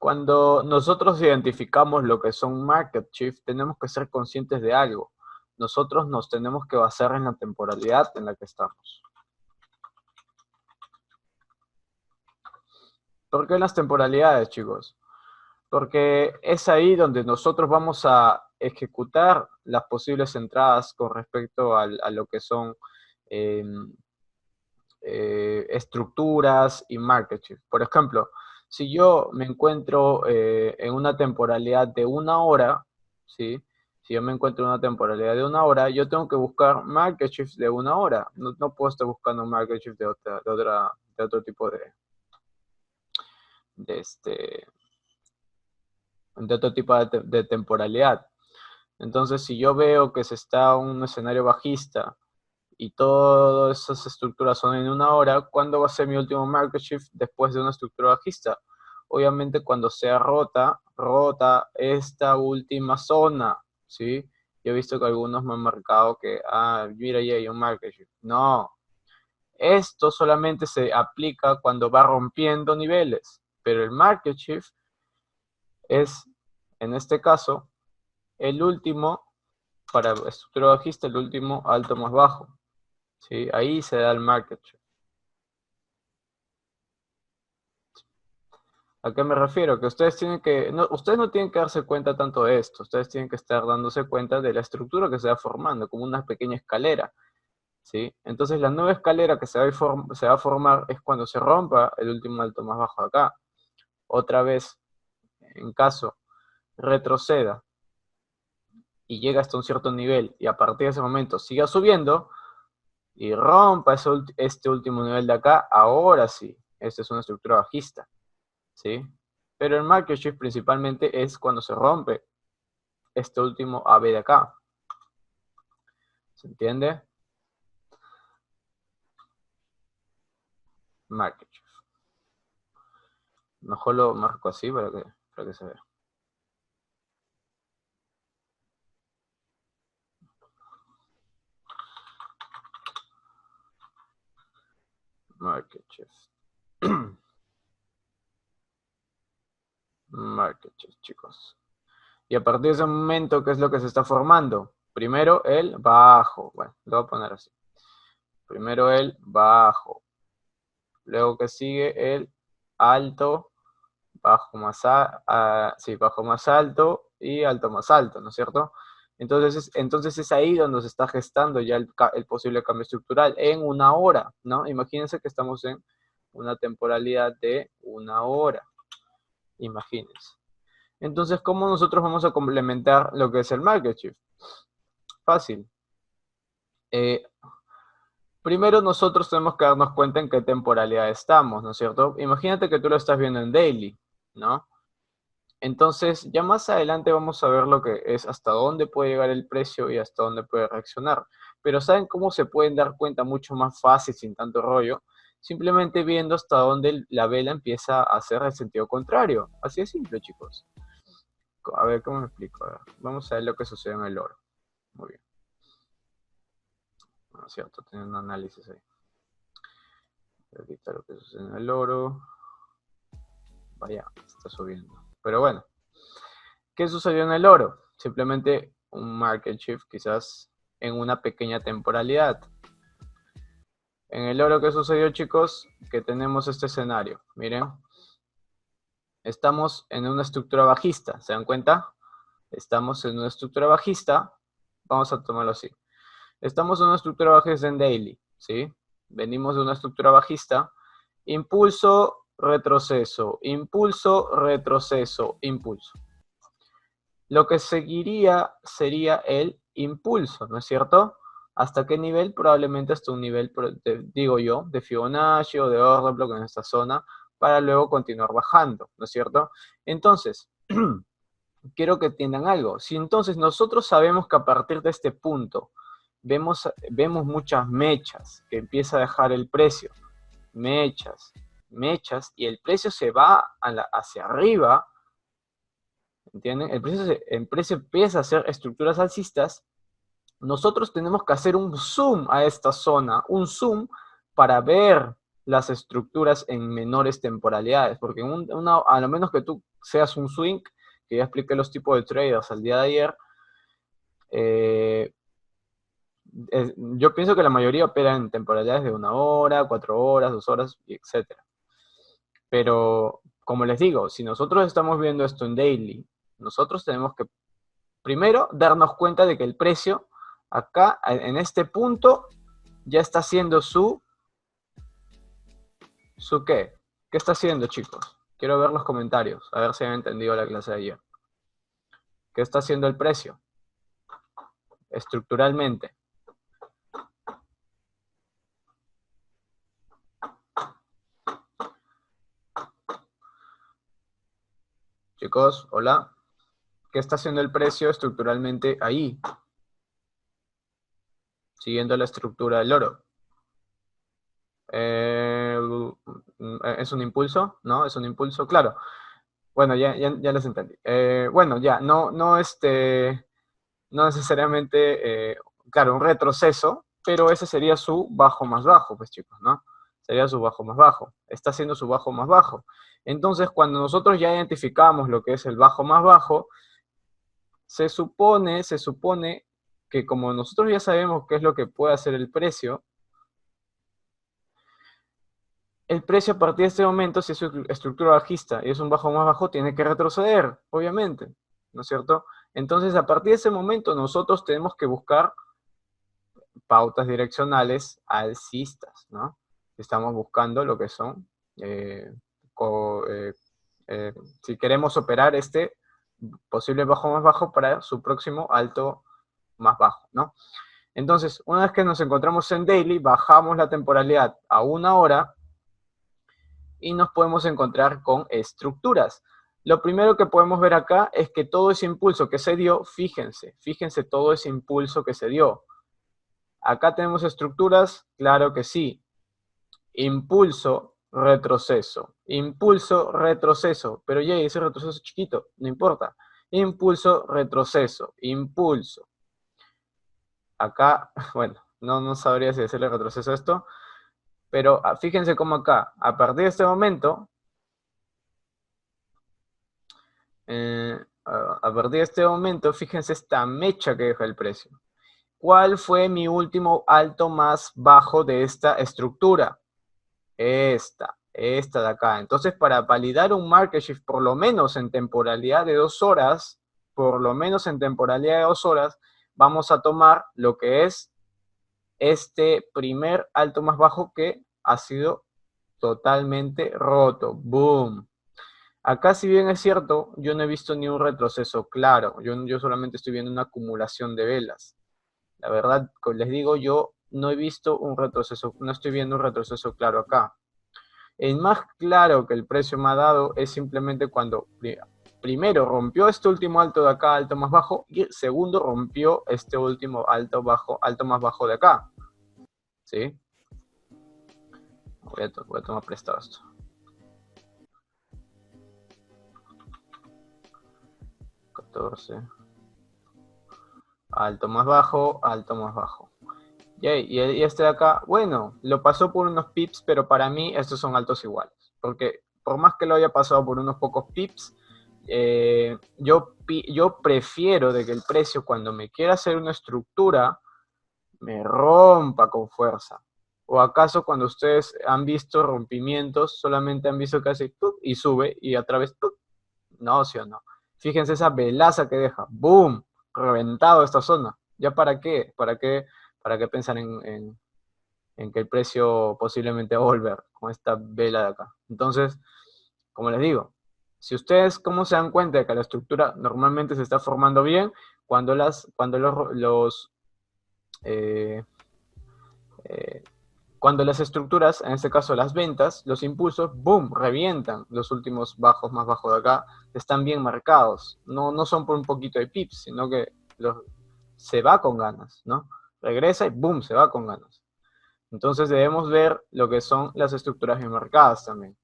Cuando nosotros identificamos lo que son market shift, tenemos que ser conscientes de algo. Nosotros nos tenemos que basar en la temporalidad en la que estamos. ¿Por qué las temporalidades, chicos? Porque es ahí donde nosotros vamos a ejecutar las posibles entradas con respecto a lo que son estructuras y market shift. Por ejemplo, si yo me encuentro en una temporalidad de 1 hora, ¿sí? Si yo me encuentro en una temporalidad de 1 hora, yo tengo que buscar market shift de 1 hora. No puedo estar buscando market shift de otro tipo de, este, de otro tipo de temporalidad. Entonces, si yo veo que se está en un escenario bajista y todas esas estructuras son en 1 hora, ¿cuándo va a ser mi último market shift después de una estructura bajista? Obviamente cuando sea rota esta última zona, ¿sí? Yo he visto que algunos me han marcado que, mira, ya hay un market shift. No, esto solamente se aplica cuando va rompiendo niveles, pero el market shift es, en este caso, el último, para estructura bajista, el último alto más bajo. ¿Sí? Ahí se da el market shift. ¿A qué me refiero? Que ustedes ustedes no tienen que darse cuenta tanto de esto, ustedes tienen que estar dándose cuenta de la estructura que se va formando, como una pequeña escalera, ¿sí? Entonces la nueva escalera que se va a formar es cuando se rompa el último alto más bajo de acá. Otra vez, en caso retroceda y llega hasta un cierto nivel y a partir de ese momento siga subiendo y rompa este último nivel de acá, ahora sí, esta es una estructura bajista, ¿sí? Pero el market shift principalmente es cuando se rompe este último AB de acá. ¿Se entiende? Market shift. Mejor lo marco así para que se vea. Market shift. Market shift, chicos. Y a partir de ese momento, ¿qué es lo que se está formando? Primero el bajo. Bueno, lo voy a poner así. Primero el bajo. Luego que sigue el alto, bajo más, bajo más alto y alto más alto, ¿no es cierto? Entonces es ahí donde se está gestando ya el posible cambio estructural en 1 hora, ¿no? Imagínense que estamos en una temporalidad de 1 hora. Imagínense. Entonces, ¿cómo nosotros vamos a complementar lo que es el market shift? Fácil. Primero nosotros tenemos que darnos cuenta en qué temporalidad estamos, ¿no es cierto? Imagínate que tú lo estás viendo en daily, ¿no? Entonces, ya más adelante vamos a ver lo que es hasta dónde puede llegar el precio y hasta dónde puede reaccionar. Pero ¿saben cómo se pueden dar cuenta mucho más fácil, sin tanto rollo? Simplemente viendo hasta dónde la vela empieza a hacer el sentido contrario. Así de simple, chicos. A ver, ¿cómo me explico? A ver, vamos a ver lo que sucede en el oro. Muy bien. No es cierto, tiene un análisis ahí. Ahorita lo que sucede en el oro. Vaya, está subiendo. Pero bueno, ¿qué sucedió en el oro? Simplemente un market shift quizás en una pequeña temporalidad. En el oro, ¿qué sucedió, chicos? Que tenemos este escenario. Miren, estamos en una estructura bajista, ¿se dan cuenta? Estamos en una estructura bajista, vamos a tomarlo así. Estamos en una estructura bajista en daily, ¿sí? Venimos de una estructura bajista, impulso, retroceso, impulso, retroceso, impulso. Lo que seguiría sería el impulso, ¿no es cierto? ¿Hasta qué nivel? Probablemente hasta un nivel, digo yo, de Fibonacci o de Orderblock en esta zona, para luego continuar bajando, ¿no es cierto? Entonces, quiero que entiendan algo. Si entonces nosotros sabemos que a partir de este punto vemos muchas mechas que empieza a dejar el precio, mechas, y el precio se va hacia arriba, ¿entienden? El precio empieza a hacer estructuras alcistas. Nosotros tenemos que hacer un zoom a esta zona, un zoom para ver las estructuras en menores temporalidades, porque a lo menos que tú seas un swing, que ya expliqué los tipos de traders al día de ayer, yo pienso que la mayoría opera en temporalidades de 1 hora, 4 horas, 2 horas, etc. Pero, como les digo, si nosotros estamos viendo esto en daily, nosotros tenemos que primero darnos cuenta de que el precio acá, en este punto, ya está haciendo ¿su qué? ¿Qué está haciendo, chicos? Quiero ver los comentarios, a ver si han entendido la clase de ayer. ¿Qué está haciendo el precio? Estructuralmente. Chicos, hola. ¿Qué está haciendo el precio estructuralmente ahí? Siguiendo la estructura del oro. ¿Es un impulso? ¿No? ¿Es un impulso? Claro. Bueno, ya les entendí. Bueno, ya, no necesariamente, claro, un retroceso, pero ese sería su bajo más bajo, pues chicos, ¿no? Sería su bajo más bajo. Está haciendo su bajo más bajo. Entonces, cuando nosotros ya identificamos lo que es el bajo más bajo, se supone que como nosotros ya sabemos qué es lo que puede hacer el precio a partir de este momento, si es su estructura bajista y es un bajo más bajo, tiene que retroceder, obviamente, ¿no es cierto? Entonces, a partir de ese momento, nosotros tenemos que buscar pautas direccionales alcistas, ¿no? Estamos buscando lo que son, si queremos operar este posible bajo más bajo para su próximo alto más bajo, ¿no? Entonces, una vez que nos encontramos en daily, bajamos la temporalidad a 1 hora y nos podemos encontrar con estructuras. Lo primero que podemos ver acá es que todo ese impulso que se dio, fíjense todo ese impulso que se dio. Acá tenemos estructuras, claro que sí. Impulso, retroceso. Impulso, retroceso. Pero ya ese retroceso chiquito, no importa. Impulso, retroceso. Impulso. Acá, bueno, no sabría si decirle retroceso a esto, pero fíjense cómo acá, a partir de este momento, a partir de este momento, fíjense esta mecha que deja el precio. ¿Cuál fue mi último alto más bajo de esta estructura? Esta de acá. Entonces, para validar un market shift, por lo menos en temporalidad de 2 horas, vamos a tomar lo que es este primer alto más bajo que ha sido totalmente roto. ¡Boom! Acá, si bien es cierto, yo no he visto ni un retroceso claro. Yo solamente estoy viendo una acumulación de velas. La verdad, les digo, yo no he visto un retroceso, no estoy viendo un retroceso claro acá. El más claro que el precio me ha dado es simplemente cuando primero rompió este último alto de acá, alto más bajo, y segundo rompió este último alto más bajo de acá. ¿Sí? Voy a tomar prestado esto. Alto más bajo, alto más bajo. Y este de acá, bueno, lo pasó por unos pips, pero para mí estos son altos iguales. Porque por más que lo haya pasado por unos pocos pips, yo prefiero de que el precio, cuando me quiera hacer una estructura, me rompa con fuerza. ¿O acaso cuando ustedes han visto rompimientos, solamente han visto que hace ¡tuc! Y sube y otra vez ¡tuc! No, sí o no. Fíjense esa velaza que deja. ¡Boom! Reventado esta zona. ¿Ya para qué? ¿Para qué pensar en que el precio posiblemente va a volver con esta vela de acá? Entonces, como les digo, si ustedes, ¿cómo se dan cuenta de que la estructura normalmente se está formando bien? Cuando cuando las estructuras, en este caso las ventas, los impulsos, ¡boom!, revientan. Los últimos bajos más bajos de acá están bien marcados. No son por un poquito de pips, sino que se va con ganas, ¿no? Regresa y ¡boom!, se va con ganas. Entonces debemos ver lo que son las estructuras bien marcadas también.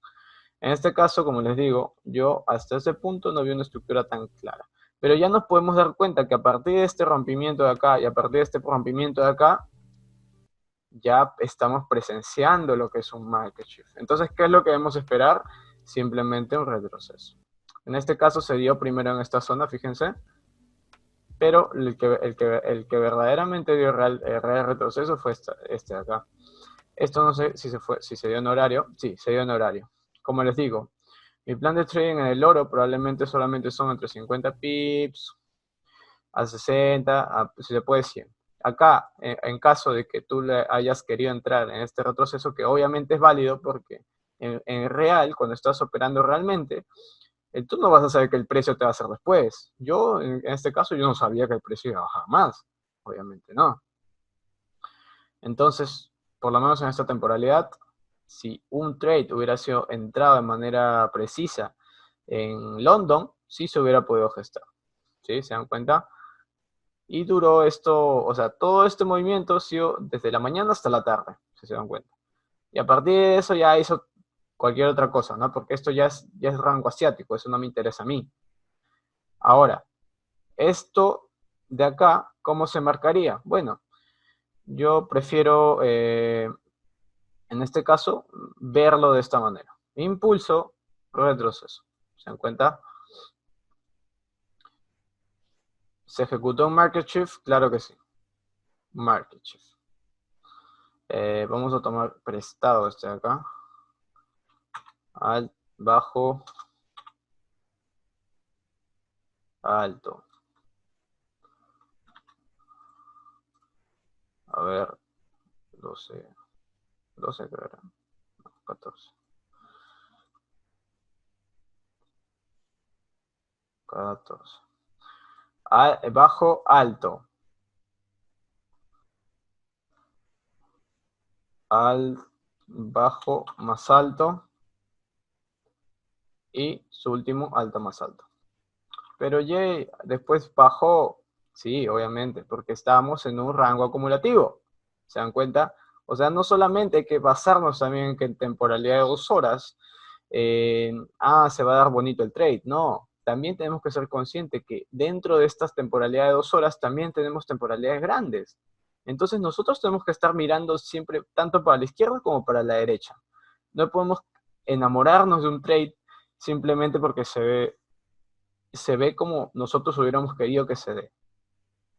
En este caso, como les digo, yo hasta ese punto no vi una estructura tan clara. Pero ya nos podemos dar cuenta que a partir de este rompimiento de acá y a partir de este rompimiento de acá, ya estamos presenciando lo que es un market shift. Entonces, ¿qué es lo que debemos esperar? Simplemente un retroceso. En este caso se dio primero en esta zona, fíjense, pero el que verdaderamente dio real retroceso fue este de acá. Esto no sé si se dio en horario. Sí, se dio en horario. Como les digo, mi plan de trading en el oro probablemente solamente son entre 50 pips a 60, si se puede 100. Acá, en caso de que tú le hayas querido entrar en este retroceso, que obviamente es válido porque en real, cuando estás operando realmente, tú no vas a saber que el precio te va a hacer después. Yo, en este caso, yo no sabía que el precio iba a bajar más. Obviamente no. Entonces, por lo menos en esta temporalidad, si un trade hubiera sido entrado de manera precisa en London, sí se hubiera podido gestar. ¿Sí? ¿Se dan cuenta? Y duró esto, o sea, todo este movimiento ha sido desde la mañana hasta la tarde, si se dan cuenta. Y a partir de eso ya hizo cualquier otra cosa, ¿no? Porque esto ya es rango asiático, eso no me interesa a mí. Ahora, esto de acá, ¿cómo se marcaría? Bueno, yo prefiero, en este caso, verlo de esta manera. Impulso, retroceso. ¿Se dan cuenta? ¿Se ejecutó un market shift? Claro que sí. Market shift. Vamos a tomar prestado este de acá. Bajo, alto. A ver, 12 creo era. No, 14. 14. Bajo, alto. Bajo, más alto. Y su último, alto, más alto. Pero ya después bajó, sí, obviamente, porque estábamos en un rango acumulativo. ¿Se dan cuenta? O sea, no solamente hay que basarnos también en que en temporalidad de 2 horas, se va a dar bonito el trade. No, también tenemos que ser conscientes que dentro de estas temporalidades de 2 horas también tenemos temporalidades grandes. Entonces nosotros tenemos que estar mirando siempre tanto para la izquierda como para la derecha. No podemos enamorarnos de un trade simplemente porque se ve como nosotros hubiéramos querido que se dé.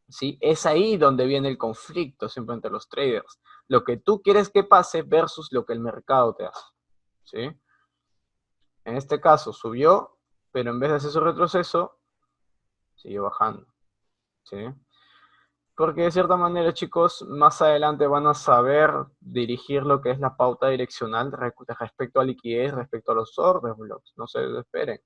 ¿Sí? Es ahí donde viene el conflicto siempre entre los traders. Lo que tú quieres que pase versus lo que el mercado te hace. ¿Sí? En este caso subió, pero en vez de hacer su retroceso, siguió bajando. ¿Sí? Porque de cierta manera, chicos, más adelante van a saber dirigir lo que es la pauta direccional respecto a liquidez, respecto a los order blocks. No se desesperen.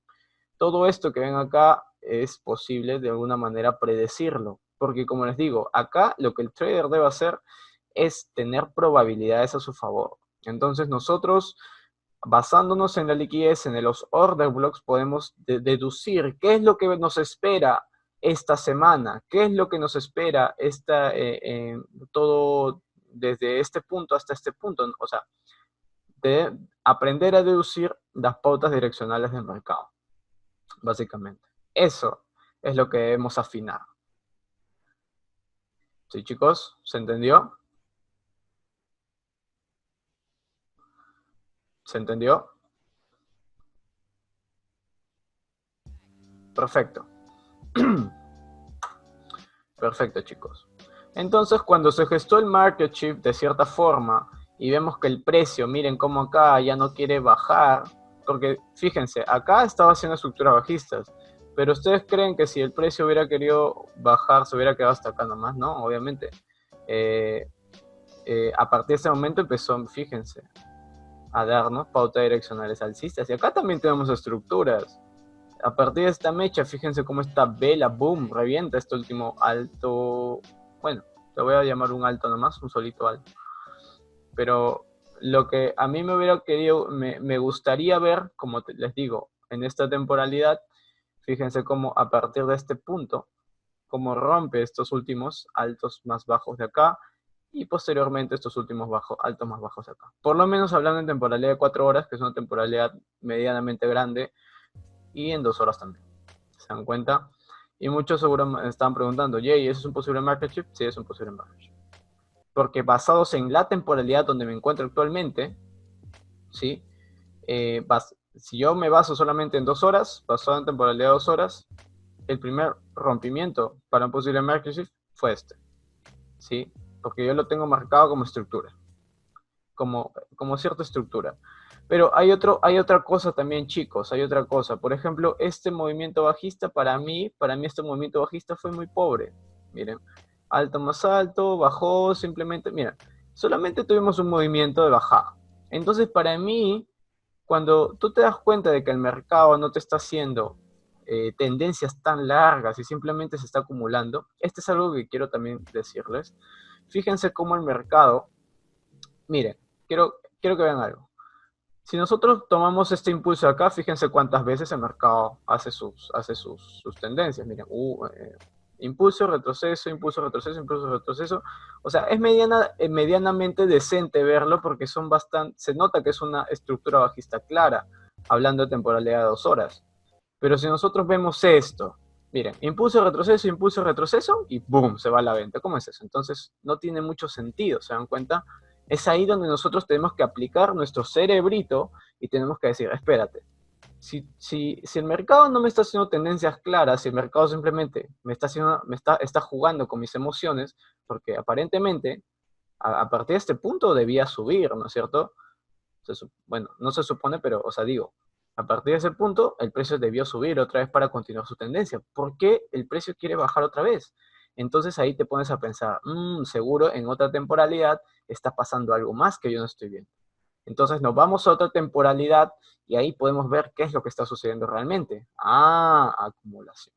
Todo esto que ven acá es posible de alguna manera predecirlo. Porque como les digo, acá lo que el trader debe hacer es tener probabilidades a su favor. Entonces nosotros, basándonos en la liquidez, en los order blocks, podemos deducir qué es lo que nos espera esta semana, qué es lo que nos espera todo desde este punto hasta este punto. O sea, de aprender a deducir las pautas direccionales del mercado, básicamente. Eso es lo que debemos afinar. ¿Sí, chicos? ¿Se entendió? ¿Se entendió? Perfecto. Perfecto, chicos. Entonces, cuando se gestó el market shift de cierta forma y vemos que el precio, miren cómo acá ya no quiere bajar, porque fíjense, acá estaba haciendo estructuras bajistas, pero ustedes creen que si el precio hubiera querido bajar, se hubiera quedado hasta acá nomás, ¿no? Obviamente. A partir de ese momento empezó, fíjense, a darnos pautas direccionales alcistas. Y acá también tenemos estructuras. A partir de esta mecha, fíjense cómo esta vela, boom, revienta este último alto. Bueno, te voy a llamar un alto nomás, un solito alto. Pero lo que a mí me hubiera querido, me gustaría ver, como les digo, en esta temporalidad, fíjense cómo a partir de este punto, cómo rompe estos últimos altos más bajos de acá, y posteriormente estos últimos altos más bajos de acá. Por lo menos hablando en temporalidad de 4 horas, que es una temporalidad medianamente grande, y en 2 horas también. ¿Se dan cuenta? Y muchos seguro me están preguntando, Jay, ¿eso es un posible market shift? Sí, es un posible market shift. porque basados en la temporalidad donde me encuentro actualmente, ¿sí? Si yo me baso solamente en 2 horas, basado en temporalidad de 2 horas, el primer rompimiento para un posible market shift fue este, ¿sí? Porque yo lo tengo marcado como estructura, como cierta estructura. Pero hay otra cosa también, chicos, hay otra cosa. Por ejemplo, este movimiento bajista, para mí este movimiento bajista fue muy pobre. Miren, alto más alto, bajó, simplemente, miren, solamente tuvimos un movimiento de bajada. Entonces, para mí, cuando tú te das cuenta de que el mercado no te está haciendo tendencias tan largas y simplemente se está acumulando, este es algo que quiero también decirles. Fíjense cómo el mercado, miren, quiero que vean algo. Si nosotros tomamos este impulso acá, fíjense cuántas veces el mercado hace sus tendencias. Miren, impulso, retroceso, impulso, retroceso, impulso, retroceso. O sea, es medianamente decente verlo porque se nota que es una estructura bajista clara, hablando de temporalidad de 2 horas. Pero si nosotros vemos esto, miren, impulso, retroceso y ¡boom! Se va a la venta. ¿Cómo es eso? Entonces, no tiene mucho sentido, ¿se dan cuenta? Es ahí donde nosotros tenemos que aplicar nuestro cerebrito y tenemos que decir, espérate, si el mercado no me está haciendo tendencias claras, si el mercado simplemente está jugando con mis emociones, porque aparentemente a partir de este punto debía subir, ¿no es cierto? Bueno, no se supone, pero, o sea, digo, a partir de ese punto, el precio debió subir otra vez para continuar su tendencia. ¿Por qué el precio quiere bajar otra vez? Entonces ahí te pones a pensar, seguro en otra temporalidad está pasando algo más que yo no estoy viendo. Entonces nos vamos a otra temporalidad y ahí podemos ver qué es lo que está sucediendo realmente. Acumulación.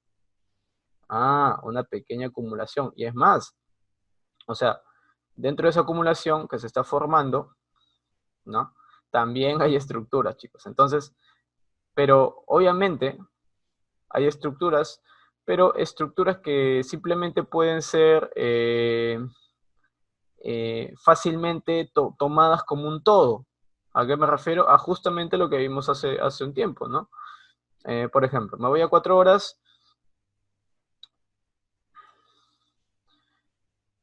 Una pequeña acumulación. Y es más, o sea, dentro de esa acumulación que se está formando, ¿no? También hay estructuras, chicos. Entonces, pero obviamente hay estructuras, pero estructuras que simplemente pueden ser fácilmente tomadas como un todo. ¿A qué me refiero? A justamente lo que vimos hace un tiempo, ¿no? Por ejemplo, me voy a 4 horas.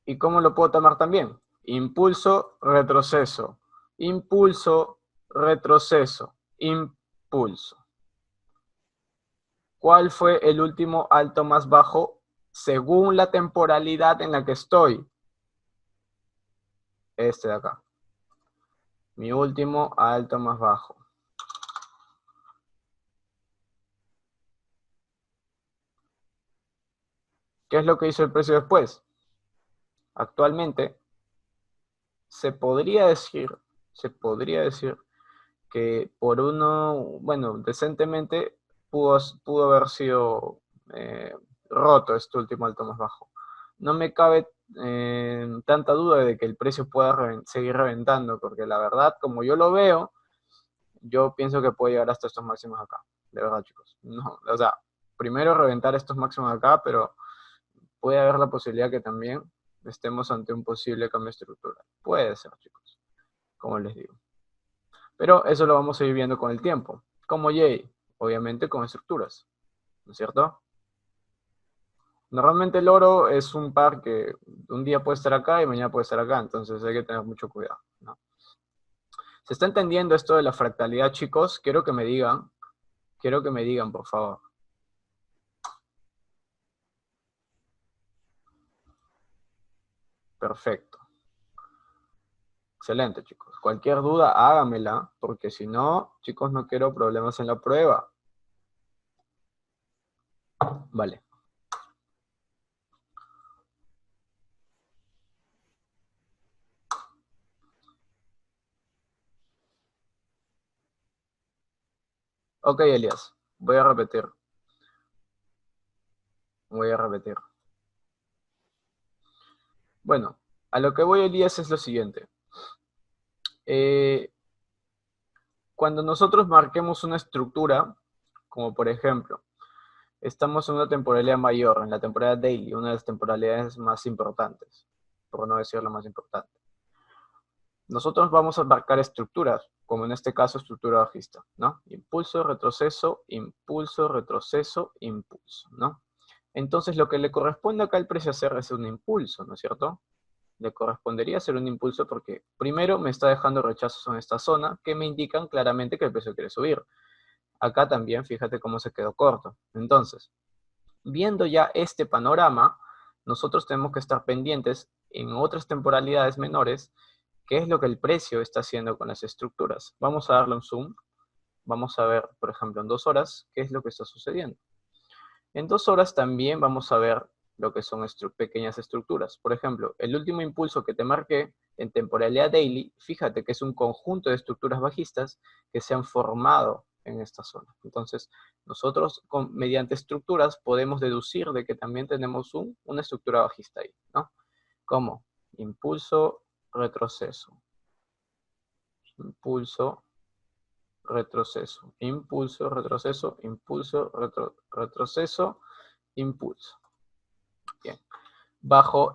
¿Y cómo lo puedo tomar también? Impulso, retroceso. Impulso, retroceso. Impulso. ¿Cuál fue el último alto más bajo según la temporalidad en la que estoy? Este de acá. Mi último alto más bajo. ¿Qué es lo que hizo el precio después? Actualmente, se podría decir que por uno, bueno, decentemente pudo haber sido roto este último alto más bajo. No me cabe tanta duda de que el precio pueda seguir reventando, porque la verdad, como yo lo veo, yo pienso que puede llegar hasta estos máximos acá. De verdad, chicos. No, o sea, primero reventar estos máximos acá, pero puede haber la posibilidad que también estemos ante un posible cambio de estructura. Puede ser, chicos, como les digo. Pero eso lo vamos a ir viendo con el tiempo. Como Jay, obviamente con estructuras, ¿no es cierto? Normalmente el oro es un par que un día puede estar acá y mañana puede estar acá, entonces hay que tener mucho cuidado, ¿no? ¿Se está entendiendo esto de la fractalidad, chicos? Quiero que me digan, por favor. Perfecto. Excelente, chicos. Cualquier duda, hágamela, porque si no, chicos, no quiero problemas en la prueba. Vale. Ok, Elías. Voy a repetir. Bueno, a lo que voy, Elías, es lo siguiente. Cuando nosotros marquemos una estructura, como por ejemplo, estamos en una temporalidad mayor, en la temporada daily, una de las temporalidades más importantes, por no decir la más importante. Nosotros vamos a marcar estructuras, como en este caso estructura bajista, ¿no? Impulso, retroceso, ¿no? Entonces lo que le corresponde acá al precio hacer es un impulso, ¿no es cierto? le correspondería ser un impulso porque primero me está dejando rechazos en esta zona que me indican claramente que el precio quiere subir. Acá también, fíjate cómo se quedó corto. Entonces, viendo ya este panorama, nosotros tenemos que estar pendientes en otras temporalidades menores qué es lo que el precio está haciendo con las estructuras. Vamos a darle un zoom. Vamos a ver, por ejemplo, en 2 horas, qué es lo que está sucediendo. En 2 horas también vamos a ver lo que son pequeñas estructuras. Por ejemplo, el último impulso que te marqué en temporalidad daily, fíjate que es un conjunto de estructuras bajistas que se han formado en esta zona. Entonces, nosotros mediante estructuras podemos deducir de que también tenemos una estructura bajista ahí, ¿no? Como impulso, retroceso. Impulso, retroceso. Impulso, retroceso, impulso, retroceso, impulso. Bien. Bajo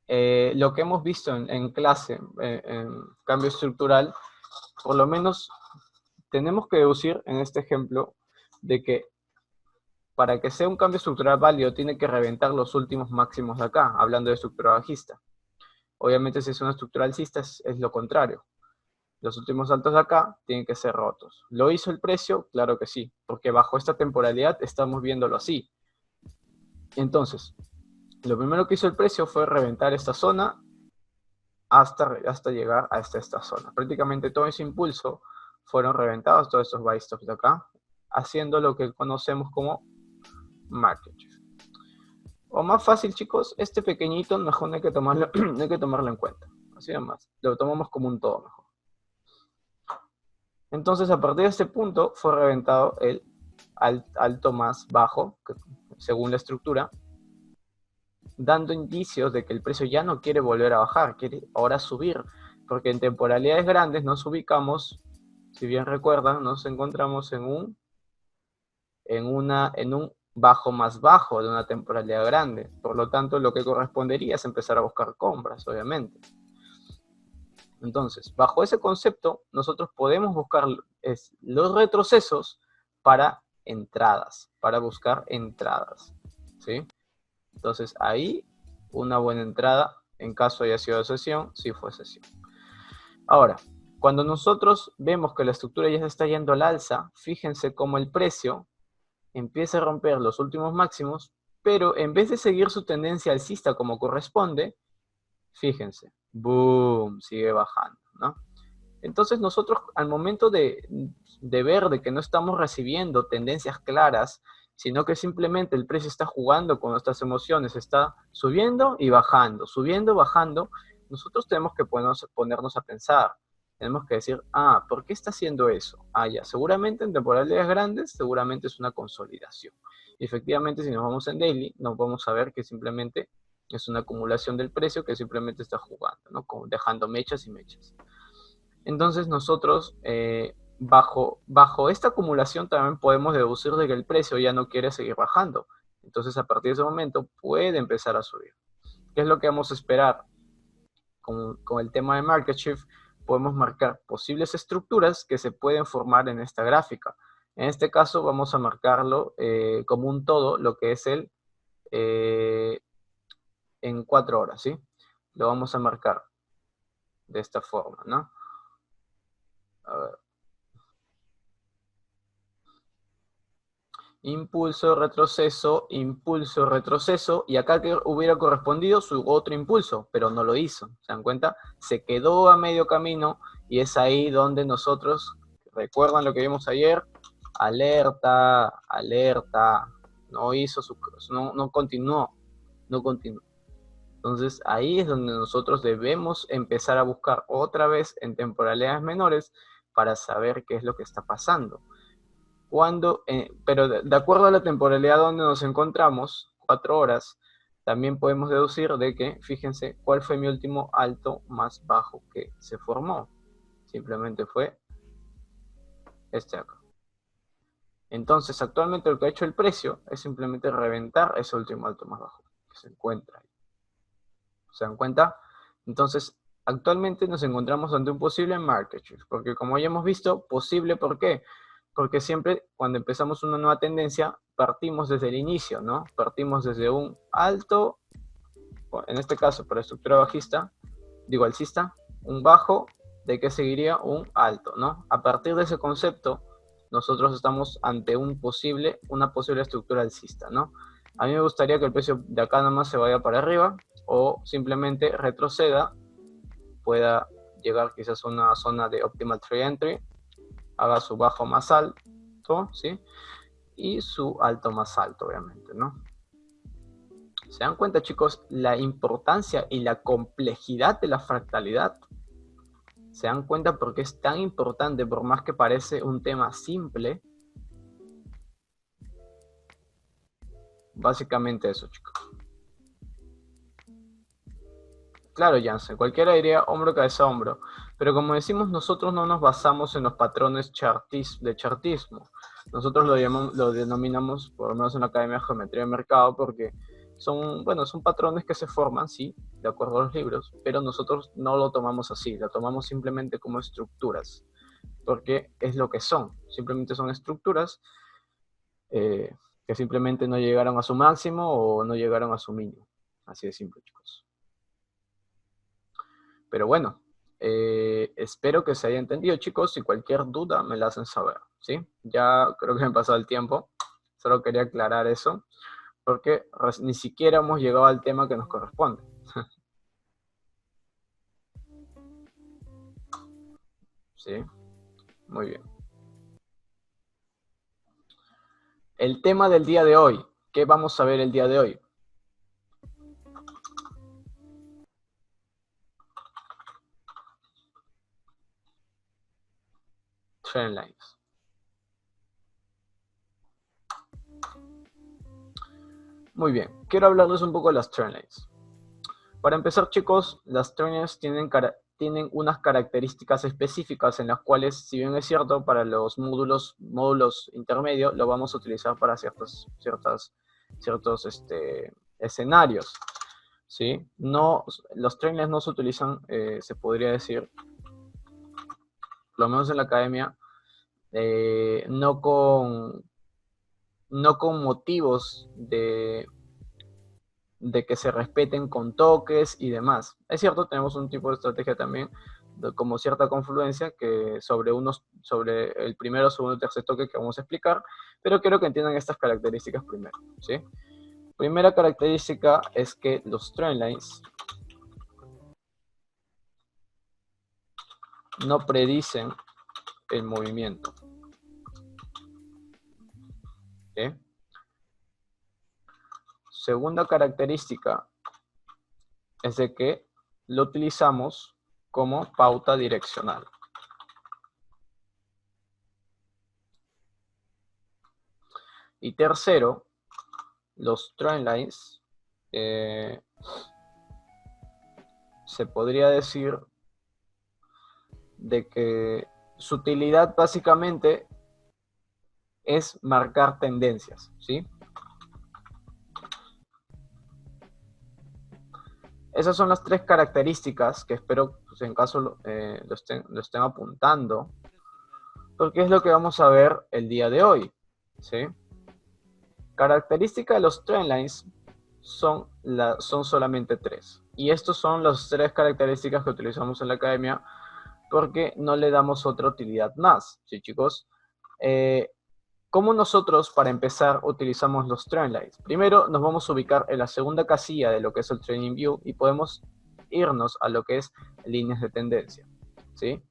lo que hemos visto en clase, en cambio estructural, por lo menos tenemos que deducir en este ejemplo de que para que sea un cambio estructural válido tiene que reventar los últimos máximos de acá, hablando de estructura bajista. Obviamente si es una estructura alcista es lo contrario. Los últimos altos de acá tienen que ser rotos. ¿Lo hizo el precio? Claro que sí, porque bajo esta temporalidad estamos viéndolo así. Entonces, lo primero que hizo el precio fue reventar esta zona hasta llegar a esta zona. Prácticamente todo ese impulso fueron reventados, todos estos buy stops de acá, haciendo lo que conocemos como market shift. O más fácil, chicos, este pequeñito mejor no hay que tomarlo en cuenta. Así nomás, lo tomamos como un todo mejor. Entonces, a partir de este punto, fue reventado el alto más bajo, según la estructura, dando indicios de que el precio ya no quiere volver a bajar, quiere ahora subir, porque en temporalidades grandes nos ubicamos, si bien recuerdan, nos encontramos en un bajo más bajo de una temporalidad grande. Por lo tanto, lo que correspondería es empezar a buscar compras, obviamente. Entonces, bajo ese concepto, nosotros podemos buscar los retrocesos para entradas, para buscar entradas, ¿sí? Entonces, ahí, una buena entrada, en caso haya sido de sesión, sí fue sesión. Ahora, cuando nosotros vemos que la estructura ya se está yendo al alza, fíjense cómo el precio empieza a romper los últimos máximos, pero en vez de seguir su tendencia alcista como corresponde, fíjense, boom, sigue bajando, ¿no? Entonces nosotros al momento de ver de que no estamos recibiendo tendencias claras, sino que simplemente el precio está jugando con nuestras emociones, está subiendo y bajando, subiendo, bajando, nosotros tenemos que ponernos a pensar. Tenemos que decir, ¿por qué está haciendo eso? Ya, seguramente en temporalidades grandes, seguramente es una consolidación. Y efectivamente, si nos vamos en daily, nos vamos a ver que simplemente es una acumulación del precio que simplemente está jugando, ¿no? Dejando mechas y mechas. Entonces nosotros, bajo esta acumulación también podemos deducir de que el precio ya no quiere seguir bajando. Entonces a partir de ese momento puede empezar a subir. ¿Qué es lo que vamos a esperar? Con el tema de market shift, podemos marcar posibles estructuras que se pueden formar en esta gráfica. En este caso vamos a marcarlo como un todo, lo que es en 4 horas, ¿sí? Lo vamos a marcar de esta forma, ¿no? A ver. Impulso, retroceso, y acá que hubiera correspondido su otro impulso, pero no lo hizo, ¿se dan cuenta? Se quedó a medio camino y es ahí donde nosotros, recuerdan lo que vimos ayer, alerta, alerta, no continuó. Entonces ahí es donde nosotros debemos empezar a buscar otra vez en temporalidades menores para saber qué es lo que está pasando. Pero de acuerdo a la temporalidad donde nos encontramos, 4 horas, también podemos deducir de que, fíjense, ¿cuál fue mi último alto más bajo que se formó? Simplemente fue este acá. Entonces, actualmente lo que ha hecho el precio es simplemente reventar ese último alto más bajo que se encuentra ahí. ¿Se dan cuenta? Entonces, actualmente nos encontramos ante un posible market shift, porque como ya hemos visto, posible, ¿por qué? Porque siempre cuando empezamos una nueva tendencia, partimos desde el inicio, ¿no? Partimos desde un alto en este caso para estructura bajista, digo alcista, un bajo, ¿de qué seguiría? Un alto, ¿no? A partir de ese concepto, nosotros estamos ante una posible estructura alcista, ¿no? A mí me gustaría que el precio de acá nomás se vaya para arriba o simplemente retroceda, pueda llegar quizás a una zona de optimal trade entry, haga su bajo más alto, ¿sí? Y su alto más alto, obviamente, ¿no? ¿Se dan cuenta, chicos, la importancia y la complejidad de la fractalidad? ¿Se dan cuenta por qué es tan importante, por más que parece un tema simple? Básicamente eso, chicos. Claro, Jansen, cualquiera diría hombro, cabeza, hombro. Pero como decimos, nosotros no nos basamos en los patrones de chartismo. Nosotros lo denominamos, por lo menos en la Academia de Geometría de Mercado, porque son patrones que se forman, sí, de acuerdo a los libros, pero nosotros no lo tomamos así, lo tomamos simplemente como estructuras, porque es lo que son, simplemente son estructuras que simplemente no llegaron a su máximo o no llegaron a su mínimo. Así de simple, chicos. Pero bueno, espero que se haya entendido, chicos. Si cualquier duda me la hacen saber, ¿sí? Ya creo que me ha pasado el tiempo. Solo quería aclarar eso, porque ni siquiera hemos llegado al tema que nos corresponde. ¿Sí? Muy bien. El tema del día de hoy. ¿Qué vamos a ver el día de hoy? Trend lines. Muy bien. Quiero hablarles un poco de las trend lines. Para empezar, chicos, las trend lines tienen unas características específicas en las cuales, si bien es cierto, para los módulos intermedios lo vamos a utilizar para ciertos escenarios, ¿sí? No, los trend no se utilizan, se podría decir, por lo menos en la academia, no con motivos de que se respeten con toques y demás. Es cierto, tenemos un tipo de estrategia también, como cierta confluencia, que sobre el primero, segundo y tercer toque que vamos a explicar, pero quiero que entiendan estas características primero, ¿sí? Primera característica es que los trendlines no predicen el movimiento, ¿sí? Segunda característica es de que lo utilizamos como pauta direccional. Y tercero, los trendlines se podría decir de que su utilidad básicamente es marcar tendencias, ¿sí? Esas son las tres características que espero, pues, en caso lo estén apuntando, porque es lo que vamos a ver el día de hoy, ¿sí? Característica de los trendlines son solamente tres. Y estas son las tres características que utilizamos en la academia porque no le damos otra utilidad más, ¿sí, chicos? ¿Cómo nosotros, para empezar, utilizamos los trendlines? Primero nos vamos a ubicar en la segunda casilla de lo que es el Training View y podemos irnos a lo que es líneas de tendencia, ¿sí?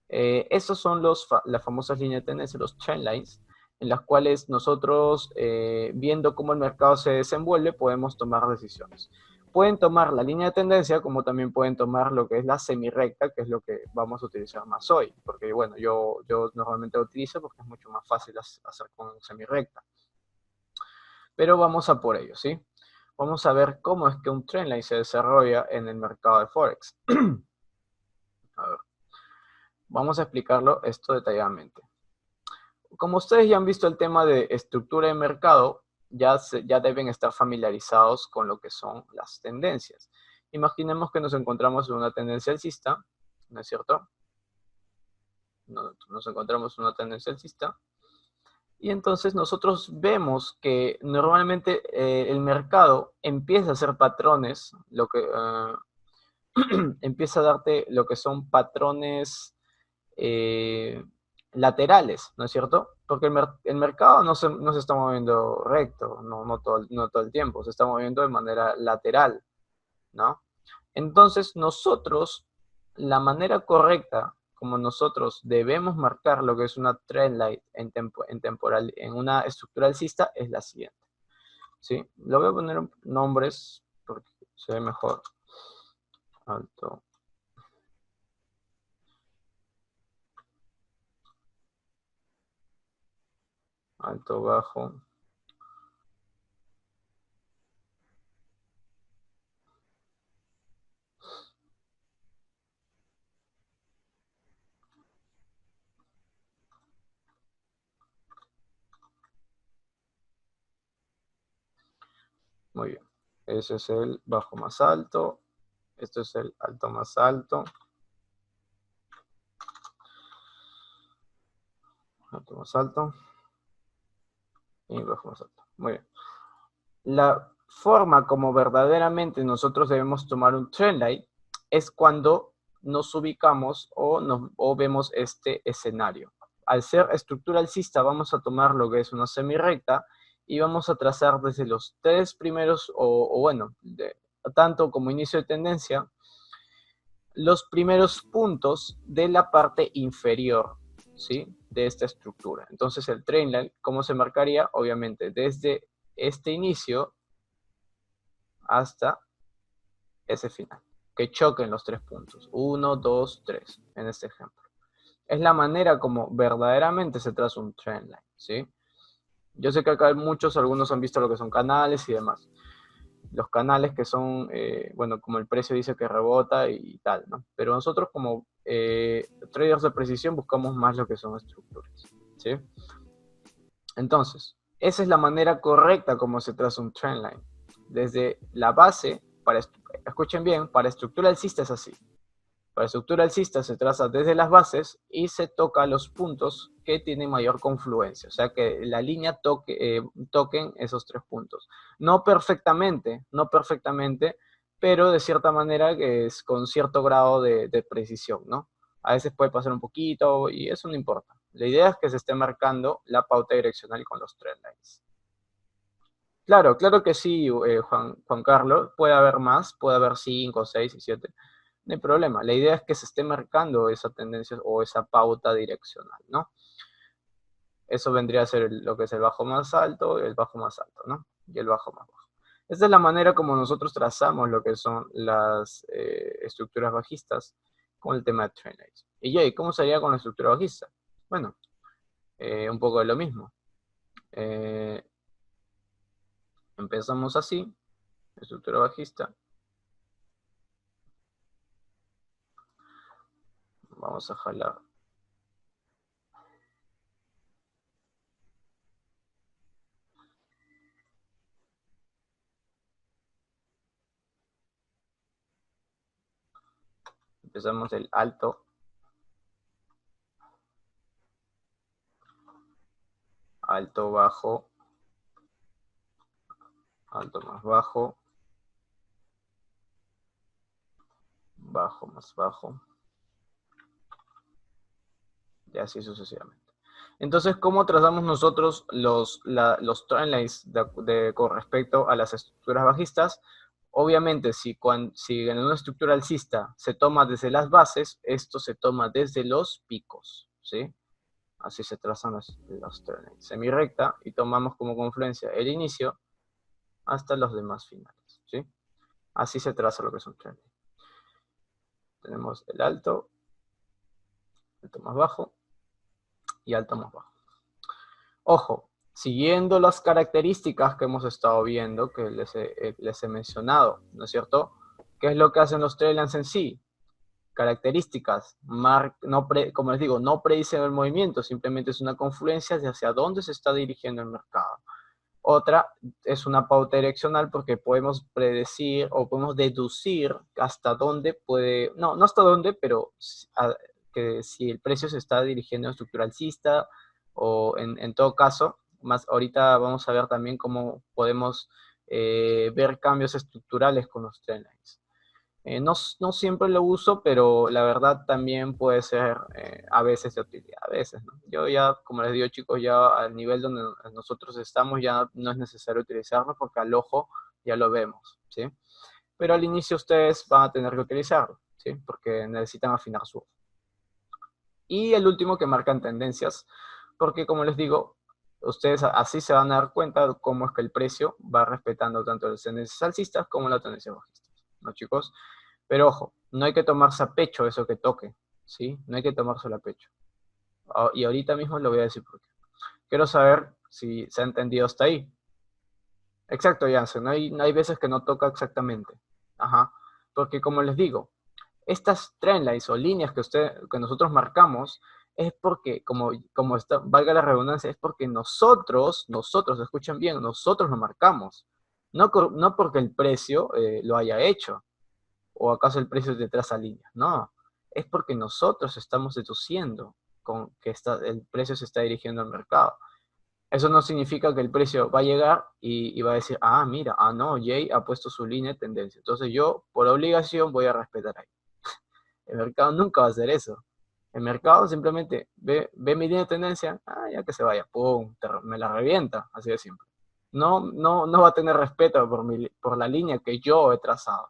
Esas son las famosas líneas de tendencia, los trendlines, en las cuales nosotros, viendo cómo el mercado se desenvuelve, podemos tomar decisiones. Pueden tomar la línea de tendencia, como también pueden tomar lo que es la semirrecta, que es lo que vamos a utilizar más hoy. Porque, bueno, yo normalmente lo utilizo porque es mucho más fácil hacer con semirrecta. Pero vamos a por ello, ¿sí? Vamos a ver cómo es que un trendline se desarrolla en el mercado de Forex. A ver. Vamos a explicarlo esto detalladamente. Como ustedes ya han visto el tema de estructura de mercado, ya deben estar familiarizados con lo que son las tendencias. Imaginemos que nos encontramos en una tendencia alcista, ¿no es cierto? Nos encontramos en una tendencia alcista Y entonces nosotros vemos que normalmente el mercado empieza a hacer patrones, lo que empieza a darte lo que son patrones eh, laterales, ¿no es cierto? Porque el mercado no se está moviendo recto, no todo el tiempo, se está moviendo de manera lateral, ¿no? Entonces nosotros, la manera correcta como nosotros debemos marcar lo que es una trend line en una estructura alcista es la siguiente, ¿sí? Lo voy a poner nombres porque se ve mejor. Alto. Alto, bajo. Muy bien. Ese es el bajo más alto. Esto es el alto más alto. Alto más alto. Y bajo más alto. Muy bien. La forma como verdaderamente nosotros debemos tomar un trendline es cuando nos ubicamos o vemos este escenario. Al ser estructura alcista vamos a tomar lo que es una semirrecta y vamos a trazar desde los tres primeros, bueno, tanto como inicio de tendencia, los primeros puntos de la parte inferior, ¿sí? De esta estructura. Entonces el trendline, ¿cómo se marcaría? Obviamente desde este inicio hasta ese final. Que choquen los tres puntos. 1, 2, 3, en este ejemplo. Es la manera como verdaderamente se traza un trendline, ¿sí? Yo sé que acá algunos han visto lo que son canales y demás. Los canales que son, bueno, como el precio dice que rebota y tal, ¿no? Pero nosotros como traders de precisión buscamos más lo que son estructuras, ¿sí? Entonces, esa es la manera correcta como se traza un trendline. Desde la base, escuchen bien, para estructura alcista es así. Para estructura alcista se traza desde las bases y se toca los puntos que tienen mayor confluencia. O sea, que la línea toquen esos tres puntos. No perfectamente, pero de cierta manera que es con cierto grado de precisión, ¿no? A veces puede pasar un poquito y eso no importa. La idea es que se esté marcando la pauta direccional con los trendlines. Claro, claro que sí, Juan Carlos. Puede haber más, puede haber 5, 6 y 7. No hay problema. La idea es que se esté marcando esa tendencia o esa pauta direccional, ¿no? Eso vendría a ser lo que es el bajo más alto, el bajo más alto, ¿no? Y el bajo más bajo. Esta es la manera como nosotros trazamos lo que son las estructuras bajistas con el tema de trendlines. Y Jay, ¿cómo sería con la estructura bajista? Bueno, un poco de lo mismo. Empezamos así, estructura bajista. Vamos a jalar. Empezamos el alto. Alto, bajo. Alto más bajo. Bajo más bajo. Y así sucesivamente. Entonces, ¿cómo trazamos nosotros los trendlines con respecto a las estructuras bajistas? Obviamente, si en una estructura alcista se toma desde las bases, esto se toma desde los picos, ¿sí? Así se trazan los trendlines. Semirrecta y tomamos como confluencia el inicio hasta los demás finales, ¿sí? Así se traza lo que es un trendline. Tenemos el alto más bajo y alto más bajo. Ojo, siguiendo las características que hemos estado viendo, que les he mencionado, ¿no es cierto? ¿Qué es lo que hacen los trendlines en sí? Características, como les digo, no predicen el movimiento, simplemente es una confluencia de hacia dónde se está dirigiendo el mercado. Otra es una pauta direccional porque podemos predecir o podemos deducir hasta dónde puede, no hasta dónde, pero que si el precio se está dirigiendo en estructura alcista, o en todo caso, más ahorita vamos a ver también cómo podemos ver cambios estructurales con los trendlines. No siempre lo uso, pero la verdad también puede ser a veces de utilidad, a veces, ¿no? Yo ya, como les digo chicos, ya al nivel donde nosotros estamos ya no es necesario utilizarlo porque al ojo ya lo vemos, ¿sí? Pero al inicio ustedes van a tener que utilizarlo, ¿sí? Porque necesitan afinar su ojo. Y el último que marcan tendencias, porque como les digo, ustedes así se van a dar cuenta de cómo es que el precio va respetando tanto las tendencias alcistas como las tendencias bajistas, ¿no, chicos? Pero ojo, no hay que tomarse a pecho eso que toque, ¿sí? No hay que tomárselo a pecho. Y ahorita mismo lo voy a decir por qué. Quiero saber si se ha entendido hasta ahí. Exacto, Jansen, no hay veces que no toca exactamente. Ajá. Porque como les digo, estas trendlines o líneas que nosotros marcamos es porque, valga la redundancia, es porque nosotros, escuchen bien, nosotros lo marcamos. No porque el precio lo haya hecho. ¿O acaso el precio es detrás a línea? No, es porque nosotros estamos deduciendo con que el precio se está dirigiendo al mercado. Eso no significa que el precio va a llegar y va a decir, ah, mira, no, Jay ha puesto su línea de tendencia. Entonces yo, por obligación, voy a respetar ahí. El mercado nunca va a hacer eso. El mercado simplemente ve mi línea de tendencia, ya que se vaya, pum, me la revienta, así de simple. No va a tener respeto por la línea que yo he trazado.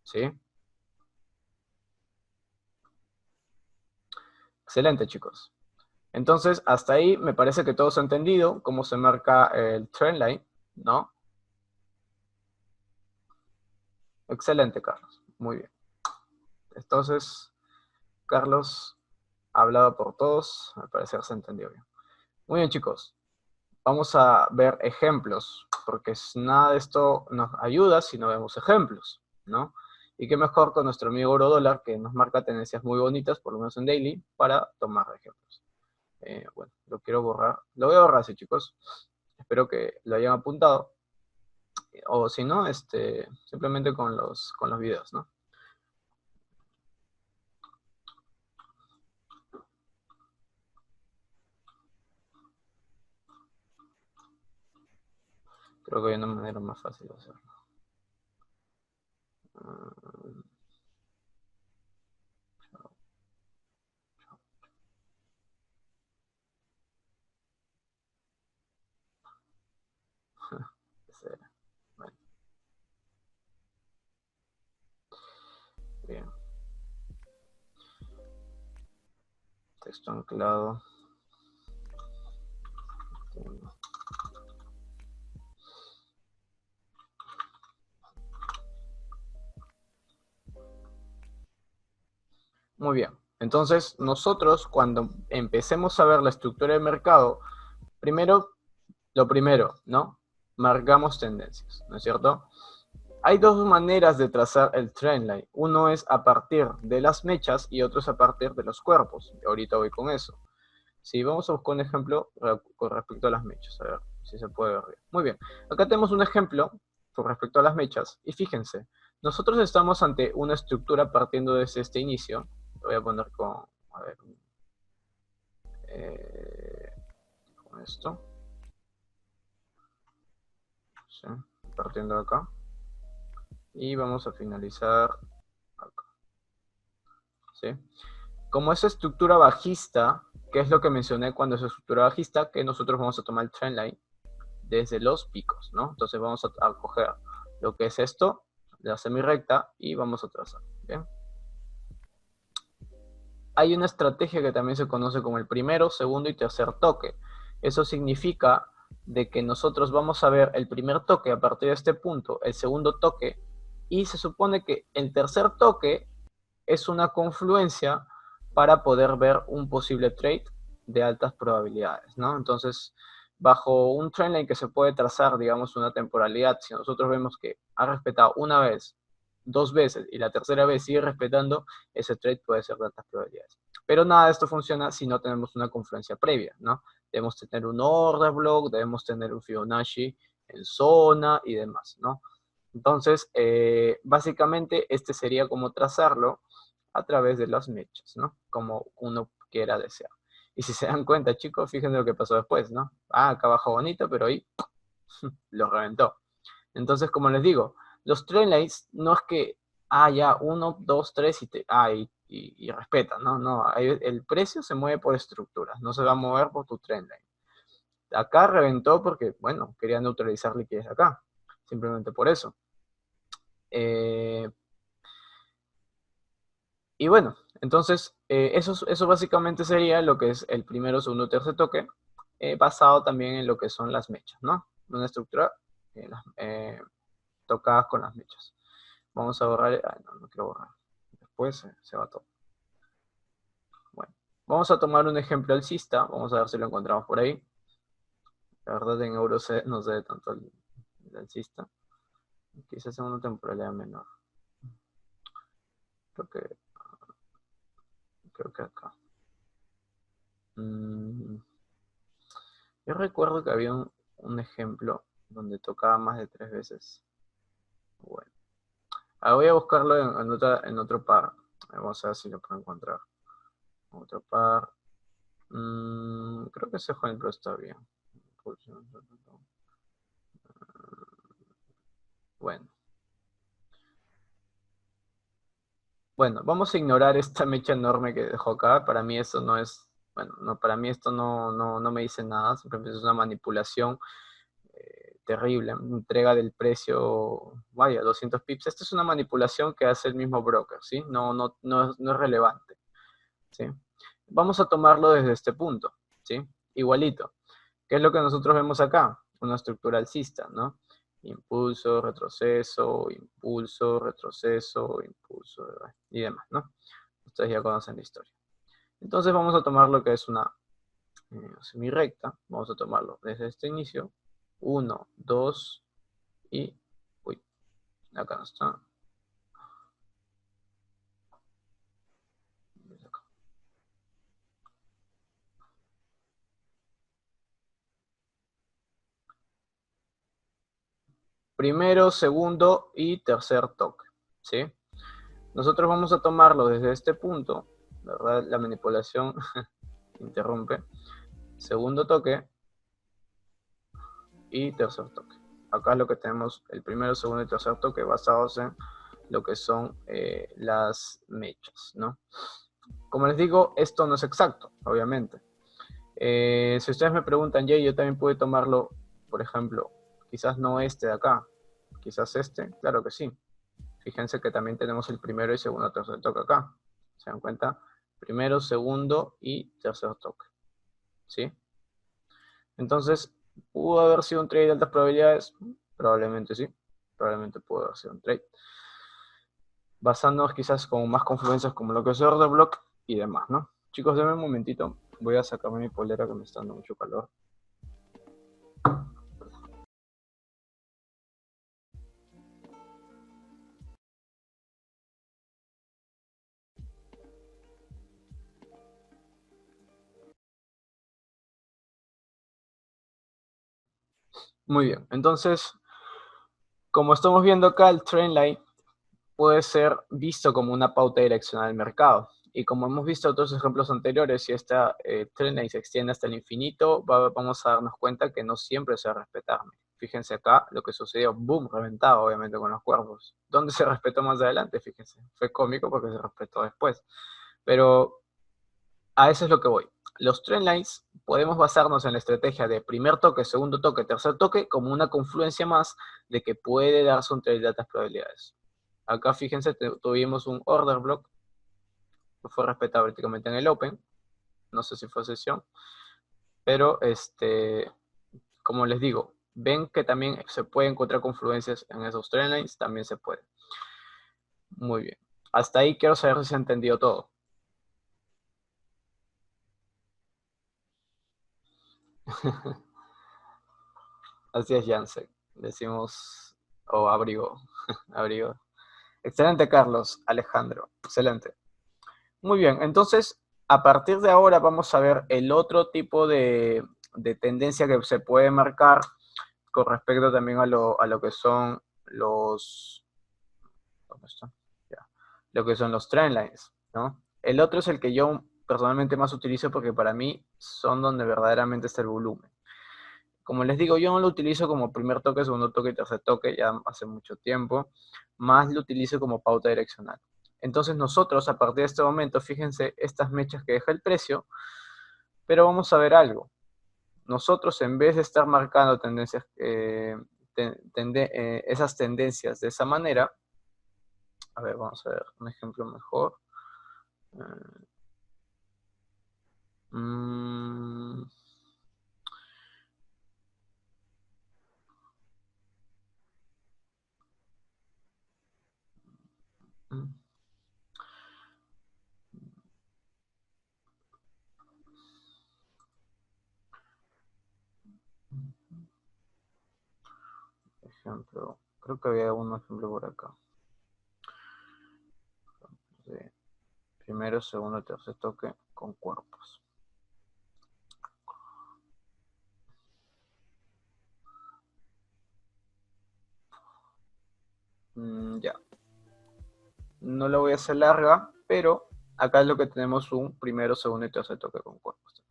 ¿Sí? Excelente, chicos. Entonces, hasta ahí me parece que todos han entendido cómo se marca el trendline, ¿no? Excelente, Carlos. Muy bien. Entonces, Carlos ha hablado por todos. Al parecer se entendió bien. Muy bien, chicos. Vamos a ver ejemplos, porque nada de esto nos ayuda si no vemos ejemplos, ¿no? Y qué mejor con nuestro amigo Eurodólar, que nos marca tendencias muy bonitas, por lo menos en daily, para tomar ejemplos. Bueno, lo quiero borrar. Lo voy a borrar, sí, chicos. Espero que lo hayan apuntado. O si no, simplemente con los videos, ¿no? Creo que hay una manera más fácil de hacerlo. Bueno, bien. Texto anclado. Muy bien. Entonces, nosotros cuando empecemos a ver la estructura del mercado, lo primero, ¿no? Marcamos tendencias, ¿no es cierto? Hay dos maneras de trazar el trendline. Uno es a partir de las mechas y otro es a partir de los cuerpos. Ahorita voy con eso. Sí, vamos a buscar un ejemplo con respecto a las mechas. A ver si se puede ver bien. Muy bien. Acá tenemos un ejemplo con respecto a las mechas. Y fíjense, nosotros estamos ante una estructura partiendo desde este inicio. Lo voy a poner con esto. ¿Sí? Partiendo de acá. Y vamos a finalizar acá. ¿Sí? Como es estructura bajista, que es lo que mencioné cuando es estructura bajista, que nosotros vamos a tomar el trendline desde los picos, ¿no? Entonces vamos a coger lo que es esto, la semirrecta, y vamos a trazar, ¿bien? Hay una estrategia que también se conoce como el primero, segundo y tercer toque. Eso significa de que nosotros vamos a ver el primer toque a partir de este punto, el segundo toque, y se supone que el tercer toque es una confluencia para poder ver un posible trade de altas probabilidades, ¿no? Entonces, bajo un trendline que se puede trazar, digamos, una temporalidad, si nosotros vemos que ha respetado una vez, dos veces y la tercera vez sigue respetando, ese trade puede ser de altas probabilidades. Pero nada de esto funciona si no tenemos una confluencia previa, ¿no? Debemos tener un order block, debemos tener un Fibonacci en zona y demás, ¿no? Entonces, básicamente, este sería como trazarlo a través de las mechas, ¿no? Como uno quiera desear. Y si se dan cuenta, chicos, fíjense lo que pasó después, ¿no? Ah, acá abajo bonito, pero ahí lo reventó. Entonces, como les digo, los trendlines no es que, ya, 1, 2, 3 y respetan, ¿no? No, el precio se mueve por estructuras, no se va a mover por tu trendline. Acá reventó porque, bueno, quería neutralizar liquidez acá, simplemente por eso. Y bueno, entonces, eso básicamente sería lo que es el primero, segundo, tercer toque, basado también en lo que son las mechas, ¿no? Una estructura tocadas con las mechas. Vamos a borrar, no quiero borrar, después se va todo. Bueno, vamos a tomar un ejemplo alcista, vamos a ver si lo encontramos por ahí. La verdad en euros no sé tanto el alcista. Quizás en una temporalidad menor. Creo que acá. Yo recuerdo que había un ejemplo donde tocaba más de 3 veces. Bueno. Voy a buscarlo en otro par. Vamos a ver si lo puedo encontrar. Otro par. Creo que ese ejemplo está bien. Bueno. Bueno, vamos a ignorar esta mecha enorme que dejó acá. Para mí eso no es, bueno, no, para mí esto no me dice nada. Simplemente es una manipulación terrible. Entrega del precio, vaya, 200 pips. Esta es una manipulación que hace el mismo broker, ¿sí? No es relevante, ¿sí? Vamos a tomarlo desde este punto, ¿sí? Igualito. ¿Qué es lo que nosotros vemos acá? Una estructura alcista, ¿no? Impulso, retroceso, impulso, retroceso, impulso, y demás, ¿no? Ustedes ya conocen la historia. Entonces vamos a tomar lo que es una semirecta. Vamos a tomarlo desde este inicio. 1, 2 y... Uy, acá no está. Primero, segundo y tercer toque, ¿sí? Nosotros vamos a tomarlo desde este punto, ¿verdad? La manipulación interrumpe. Segundo toque y tercer toque. Acá es lo que tenemos, el primero, segundo y tercer toque basados en lo que son las mechas, ¿no? Como les digo, esto no es exacto, obviamente. Si ustedes me preguntan, Jay, yo también puedo tomarlo, por ejemplo, quizás no este de acá, quizás este, claro que sí. Fíjense que también tenemos el primero y segundo, tercer toque acá. ¿Se dan cuenta? Primero, segundo y tercer toque. ¿Sí? Entonces, ¿pudo haber sido un trade de altas probabilidades? Probablemente sí. Probablemente pudo haber sido un trade. Basándonos quizás con más confluencias como lo que es order block y demás, ¿no? Chicos, denme un momentito. Voy a sacarme mi polera que me está dando mucho calor. Muy bien, entonces, como estamos viendo acá, el trendline puede ser visto como una pauta direccional del mercado. Y como hemos visto otros ejemplos anteriores, si esta trendline se extiende hasta el infinito, vamos a darnos cuenta que no siempre se va a respetar. Fíjense acá lo que sucedió, boom, reventado obviamente con los cuervos. ¿Dónde se respetó más adelante? Fíjense, fue cómico porque se respetó después. Pero a eso es lo que voy. Los trendlines podemos basarnos en la estrategia de primer toque, segundo toque, tercer toque, como una confluencia más de que puede darse un trade de altas probabilidades. Acá fíjense, tuvimos un order block que fue respetado prácticamente en el open. No sé si fue sesión. Pero, como les digo, ven que también se puede encontrar confluencias en esos trendlines, también se puede. Muy bien. Hasta ahí quiero saber si se ha entendido todo. Así es, Jansen. Decimos, abrigo. Abrigo. Excelente, Carlos. Alejandro. Excelente. Muy bien, entonces, a partir de ahora vamos a ver el otro tipo de tendencia que se puede marcar con respecto también a lo que son los... ¿Dónde está? Ya. Lo que son los trendlines, ¿no? El otro es el que yo personalmente más utilizo porque para mí son donde verdaderamente está el volumen. Como les digo, yo no lo utilizo como primer toque, segundo toque y tercer toque, ya hace mucho tiempo, más lo utilizo como pauta direccional. Entonces nosotros, a partir de este momento, fíjense estas mechas que deja el precio, pero vamos a ver algo. Nosotros, en vez de estar marcando tendencias, esas tendencias de esa manera, a ver, vamos a ver un ejemplo mejor. Mm, mm, ejemplo, creo que había un ejemplo por acá. Sí. Primero, segundo, tercer toque con cuerpos. Ya. No la voy a hacer larga, pero acá es lo que tenemos un primero, segundo y tercer toque con cuerpos.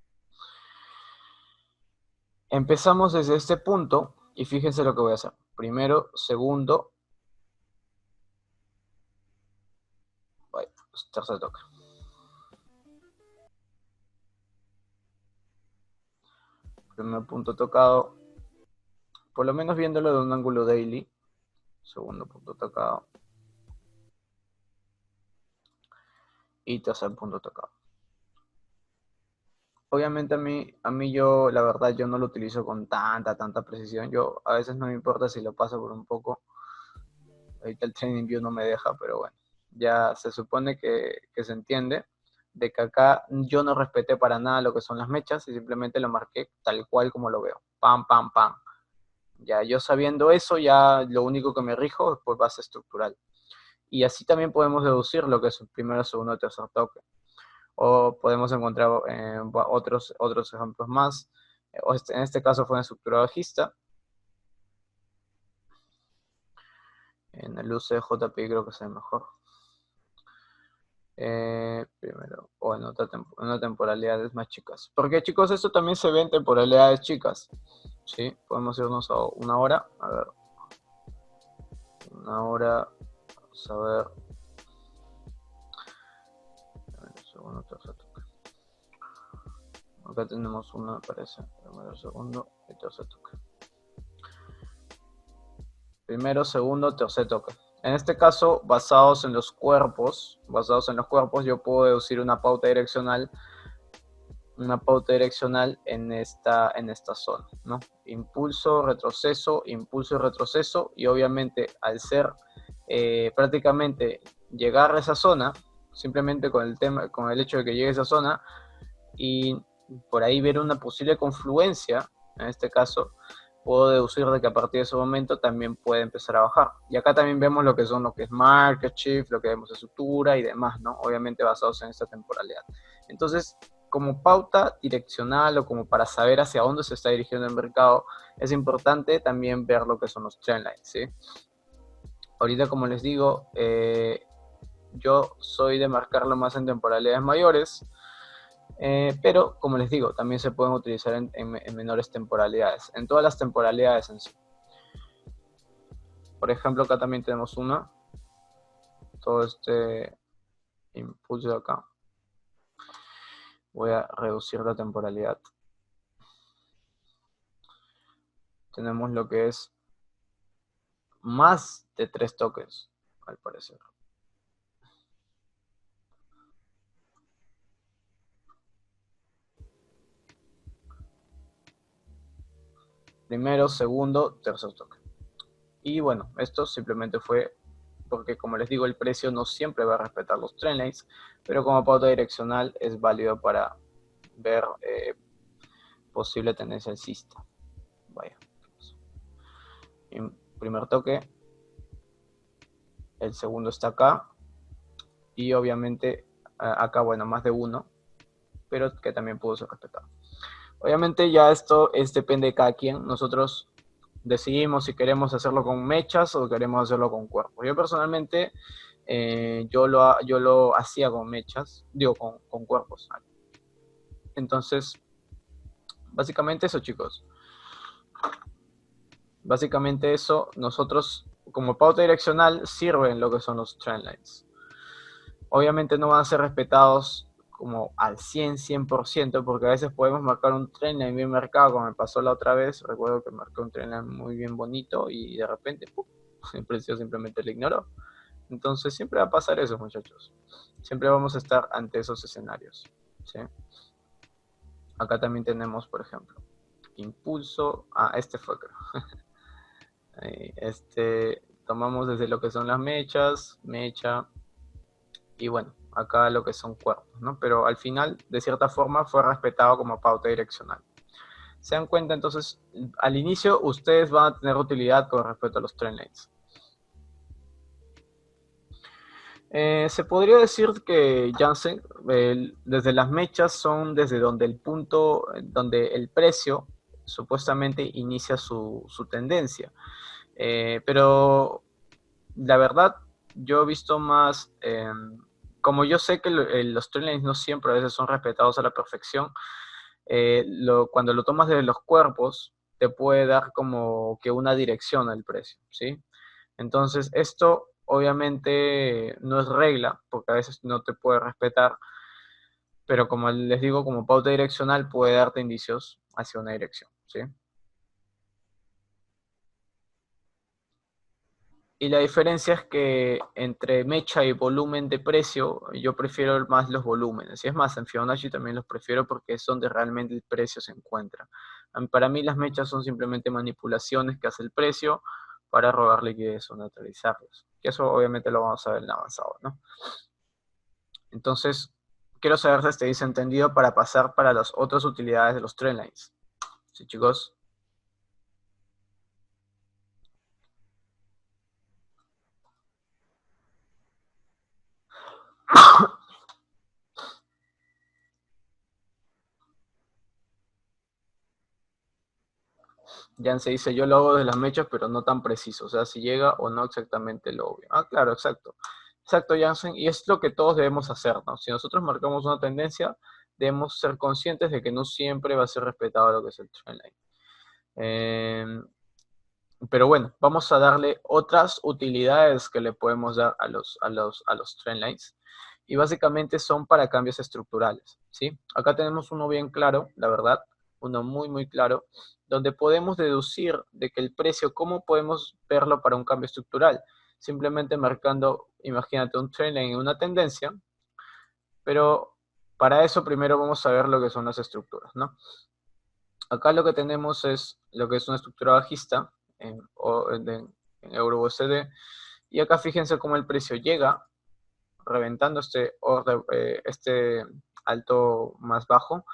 Empezamos desde este punto y fíjense lo que voy a hacer. Primero, segundo, tercer toque. Primer punto tocado, por lo menos viéndolo de un ángulo daily. Segundo punto tocado. Y tercer punto tocado. Obviamente a mí yo, la verdad, yo no lo utilizo con tanta precisión. Yo a veces no me importa si lo paso por un poco. Ahorita el Trading View no me deja, pero bueno. Ya se supone que se entiende de que acá yo no respeté para nada lo que son las mechas y simplemente lo marqué tal cual como lo veo. Pam, pam, pam. Ya yo sabiendo eso, ya lo único que me rijo es por base estructural. Y así también podemos deducir lo que es el primero, segundo, tercer toque. O podemos encontrar otros ejemplos más. En este caso fue una estructura bajista. En el UCJP creo que es el mejor. Primero, o en una temporalidades más chicas. Porque chicos, esto también se ve en temporalidades chicas. ¿Sí? Podemos irnos a una hora. A ver. Una hora. Vamos a ver. Segundo, tercer toque. Acá tenemos una, me parece. Primero, segundo y tercer toque. Primero, segundo, tercer toque. En este caso, basados en los cuerpos, yo puedo deducir una pauta direccional en esta zona, ¿no? Impulso, retroceso, y obviamente al ser prácticamente llegar a esa zona, simplemente con el hecho de que llegue a esa zona y por ahí ver una posible confluencia, en este caso, puedo deducir de que a partir de ese momento también puede empezar a bajar. Y acá también vemos lo que es market shift, lo que vemos de estructura y demás, ¿no? Obviamente basados en esta temporalidad. Entonces, como pauta direccional o como para saber hacia dónde se está dirigiendo el mercado, es importante también ver lo que son los trendlines, ¿sí? Ahorita, como les digo, yo soy de marcarlo más en temporalidades mayores, pero como les digo, también se pueden utilizar en menores temporalidades, en todas las temporalidades en sí. Por ejemplo, acá también tenemos una, todo este impulso de acá. Voy a reducir la temporalidad. Tenemos lo que es más de 3 toques, al parecer. Primero, segundo, tercer toque. Y bueno, esto simplemente fue porque, como les digo, el precio no siempre va a respetar los trendlines, pero como pauta direccional es válido para ver posible tendencia alcista. Vaya. Primer toque. El segundo está acá. Y obviamente acá, bueno, más de uno, pero que también pudo ser respetado. Obviamente ya esto depende de cada quien. Nosotros decidimos si queremos hacerlo con mechas o queremos hacerlo con cuerpos. Yo personalmente yo lo hacía con mechas, digo, con cuerpos. Entonces, básicamente eso, chicos. Básicamente eso, nosotros como pauta direccional sirven lo que son los trendlines. Obviamente no van a ser respetados como al 100%, porque a veces podemos marcar un trendline bien marcado, como me pasó la otra vez. Recuerdo que marqué un trendline muy bien bonito y de repente ¡pum!, el precio simplemente lo ignoró. Entonces siempre va a pasar eso, muchachos. Siempre vamos a estar ante esos escenarios, ¿sí? Acá también tenemos, por ejemplo, impulso. Este fue, creo. Tomamos desde lo que son las mechas, mecha, y bueno, acá lo que son cuerpos, ¿no? Pero al final, de cierta forma, fue respetado como pauta direccional. ¿Se dan cuenta? Entonces, al inicio, ustedes van a tener utilidad con respecto a los trendlines. Se podría decir que Janssen, desde las mechas son desde donde el punto, donde el precio supuestamente inicia su tendencia. Pero la verdad, yo he visto más, como yo sé que los trendlines no siempre a veces son respetados a la perfección, cuando lo tomas de los cuerpos, te puede dar como que una dirección al precio, ¿sí? Entonces, esto obviamente no es regla, porque a veces no te puede respetar, pero como les digo, como pauta direccional puede darte indicios hacia una dirección, ¿sí? Y la diferencia es que entre mecha y volumen de precio, yo prefiero más los volúmenes. Y es más, en Fibonacci también los prefiero porque es donde realmente el precio se encuentra. Para mí las mechas son simplemente manipulaciones que hace el precio para robar liquidez o neutralizarlos. Que eso obviamente lo vamos a ver en avanzado, ¿no? Entonces, quiero saber si estáis entendido para pasar para las otras utilidades de los trendlines. ¿Sí, chicos? Jan se dice, yo lo hago de las mechas, pero no tan preciso. O sea, si llega o no exactamente lo obvio. Claro, exacto. Exacto, Jansen. Y es lo que todos debemos hacer, ¿no? Si nosotros marcamos una tendencia, debemos ser conscientes de que no siempre va a ser respetado lo que es el trendline. Pero bueno, vamos a darle otras utilidades que le podemos dar a los trendlines. Y básicamente son para cambios estructurales, ¿sí? Acá tenemos uno bien claro, la verdad, uno muy, muy claro, donde podemos deducir de que el precio, ¿cómo podemos verlo para un cambio estructural? Simplemente marcando, imagínate, un trendline en una tendencia, pero para eso primero vamos a ver lo que son las estructuras, ¿no? Acá lo que tenemos es lo que es una estructura bajista en Euro USD, y acá fíjense cómo el precio llega reventando este alto más bajo,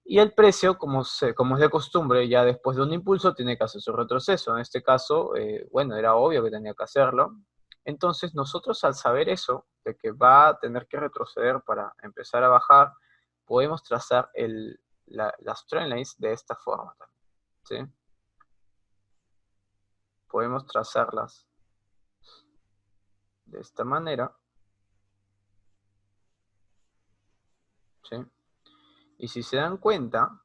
y el precio, como es de costumbre, ya después de un impulso tiene que hacer su retroceso. En este caso, bueno, era obvio que tenía que hacerlo. Entonces nosotros, al saber eso, de que va a tener que retroceder para empezar a bajar, podemos trazar las trendlines de esta forma también, ¿sí? Podemos trazarlas de esta manera, ¿sí? Y si se dan cuenta,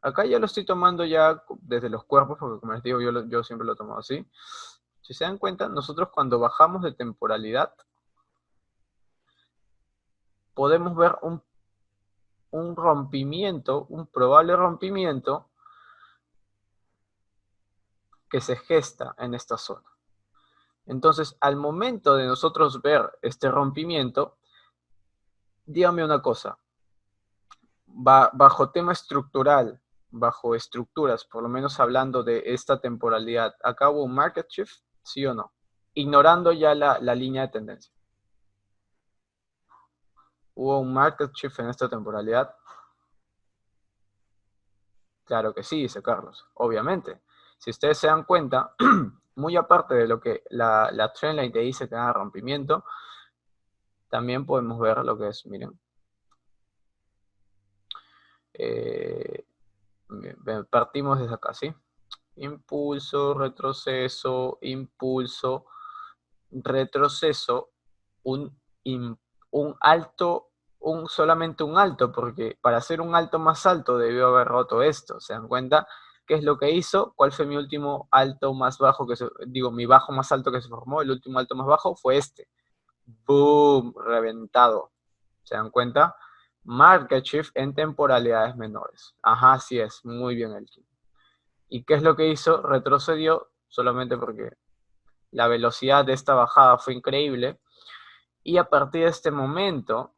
acá ya lo estoy tomando ya desde los cuerpos, porque como les digo, yo siempre lo tomo así. Si se dan cuenta, nosotros cuando bajamos de temporalidad, podemos ver un rompimiento, un probable rompimiento que se gesta en esta zona. Entonces, al momento de nosotros ver este rompimiento, dígame una cosa, bajo tema estructural, bajo estructuras, por lo menos hablando de esta temporalidad, ¿acá hubo un market shift? ¿Sí o no? Ignorando ya la línea de tendencia. ¿Hubo un market shift en esta temporalidad? Claro que sí, dice Carlos, obviamente. Si ustedes se dan cuenta, muy aparte de lo que la trendline te dice que haga rompimiento, también podemos ver lo que es, miren, eh, partimos desde acá, ¿sí? Impulso, retroceso, impulso, retroceso, un alto, solamente un alto, porque para hacer un alto más alto debió haber roto esto. ¿Se dan cuenta? ¿Qué es lo que hizo? ¿Cuál fue mi último alto más bajo mi bajo más alto que se formó? El último alto más bajo fue este. ¡Boom! Reventado. ¿Se dan cuenta? Market shift en temporalidades menores. Ajá, así es. Muy bien, Elkin. ¿Y qué es lo que hizo? Retrocedió solamente porque la velocidad de esta bajada fue increíble. Y a partir de este momento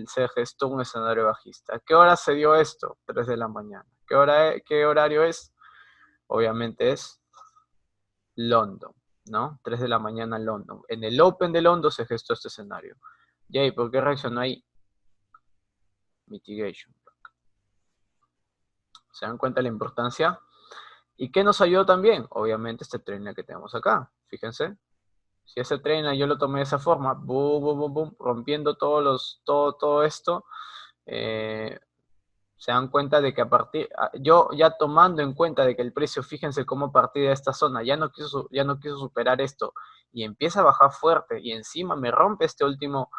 se gestó un escenario bajista. ¿A qué hora se dio esto? 3 de la mañana. ¿Qué horario es? Obviamente es London, ¿no? 3 de la mañana en London. En el Open de London se gestó este escenario. Jay, ¿por qué reaccionó ahí? Mitigation. ¿Se dan cuenta de la importancia? ¿Y qué nos ayudó también? Obviamente este trainer que tenemos acá. Fíjense. Si ese trainer yo lo tomé de esa forma, boom, boom, boom, boom, rompiendo todo esto, se dan cuenta de que yo ya tomando en cuenta de que el precio, fíjense cómo a partir de esta zona ya no quiso superar esto y empieza a bajar fuerte y encima me rompe este último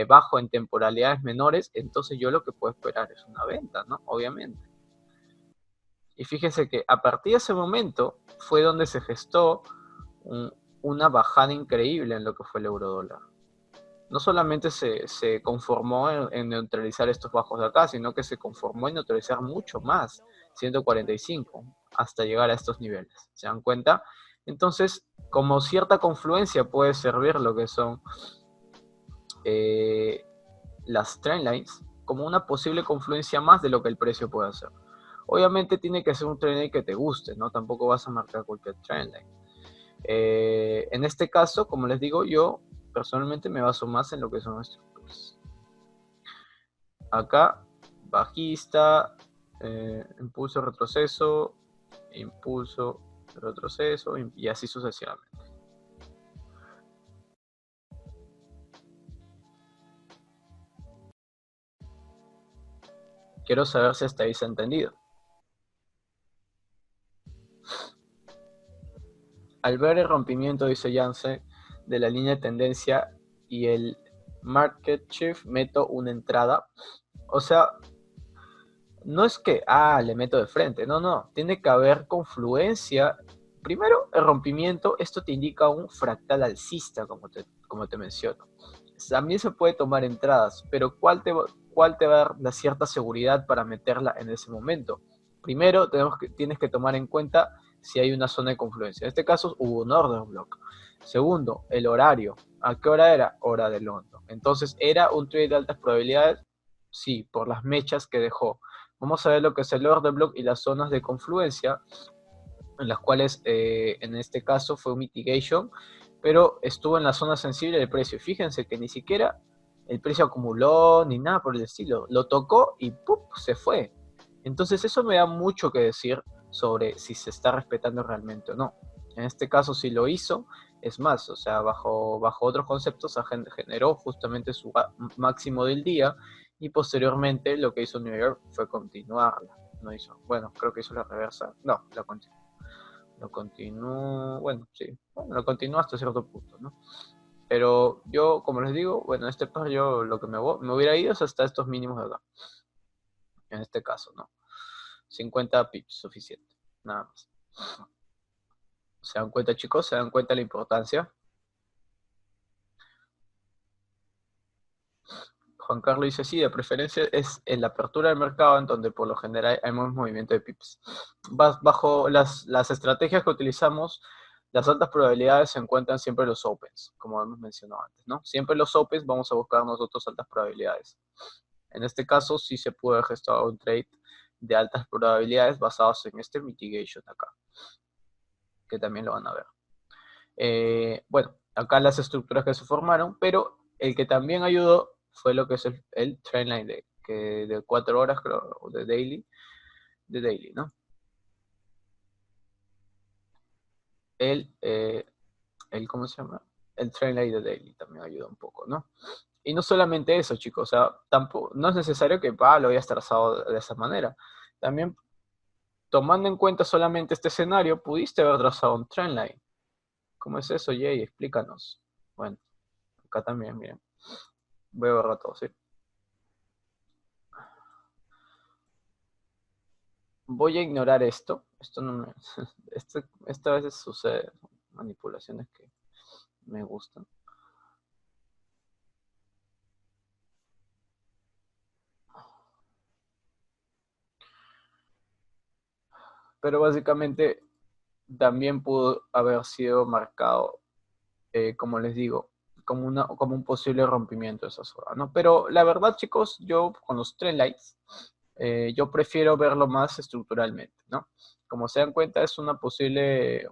bajo en temporalidades menores, entonces yo lo que puedo esperar es una venta, ¿no? Obviamente. Y fíjense que a partir de ese momento fue donde se gestó una bajada increíble en lo que fue el euro dólar. No solamente se conformó en neutralizar estos bajos de acá, sino que se conformó en neutralizar mucho más, 145, hasta llegar a estos niveles. ¿Se dan cuenta? Entonces, como cierta confluencia puede servir lo que son las trendlines, como una posible confluencia más de lo que el precio puede hacer. Obviamente tiene que ser un trendline que te guste, ¿no? Tampoco vas a marcar cualquier trendline. En este caso, como les digo, yo personalmente me baso más en lo que son estructuras. Acá, bajista, impulso, retroceso, impulso, retroceso, y así sucesivamente. Quiero saber si estáis entendido. Al ver el rompimiento, dice Janssen, de la línea de tendencia y el market shift, meto una entrada. O sea, no es que, le meto de frente, no, tiene que haber confluencia. Primero, el rompimiento, esto te indica un fractal alcista, como te menciono. También se puede tomar entradas, pero ¿cuál te va a dar la cierta seguridad para meterla en ese momento? Primero, tienes que tomar en cuenta si hay una zona de confluencia. En este caso, hubo un order block. Segundo, el horario. ¿A qué hora era? Hora de London. Entonces, ¿era un trade de altas probabilidades? Sí, por las mechas que dejó. Vamos a ver lo que es el order block y las zonas de confluencia, en las cuales en este caso fue un mitigation, pero estuvo en la zona sensible del precio. Fíjense que ni siquiera el precio acumuló ni nada por el estilo. Lo tocó y ¡pum! Se fue. Entonces eso me da mucho que decir sobre si se está respetando realmente o no. En este caso sí lo hizo. Es más, o sea, bajo otros conceptos generó justamente su máximo del día y posteriormente lo que hizo New York fue continuarla. No hizo, bueno, creo que hizo la reversa. No, la continuó. Lo continuó, bueno, sí, bueno, lo continuó hasta cierto punto, ¿no? Pero yo, como les digo, bueno, este par yo lo que me hubiera ido es hasta estos mínimos de acá. En este caso, ¿no? 50 pips, suficiente, nada más. ¿Se dan cuenta, chicos? ¿Se dan cuenta de la importancia? Juan Carlos dice, sí, de preferencia es en la apertura del mercado en donde por lo general hay más movimiento de pips. Bajo las estrategias que utilizamos, las altas probabilidades se encuentran siempre en los opens, como hemos mencionado antes, ¿no? Siempre en los opens vamos a buscar nosotros altas probabilidades. En este caso sí se puede gestar un trade de altas probabilidades basados en este mitigation acá, que también lo van a ver. Bueno, acá las estructuras que se formaron, pero el que también ayudó fue lo que es el trendline de 4 horas, creo, de daily, ¿no? ¿Cómo se llama? El trendline de daily también ayuda un poco, ¿no? Y no solamente eso, chicos, o sea, tampoco, no es necesario que lo hayas trazado de esa manera. También, tomando en cuenta solamente este escenario, pudiste haber trazado un trendline. ¿Cómo es eso, Jay? Explícanos. Bueno, acá también, miren. Voy a borrar todo, ¿sí? Voy a ignorar esto. Esto no me... Esto a veces sucede. Manipulaciones que me gustan. Pero básicamente también pudo haber sido marcado, como les digo, como un posible rompimiento de esa zona, ¿no? Pero la verdad, chicos, yo con los trendlines, yo prefiero verlo más estructuralmente, ¿no? Como se dan cuenta, es una posible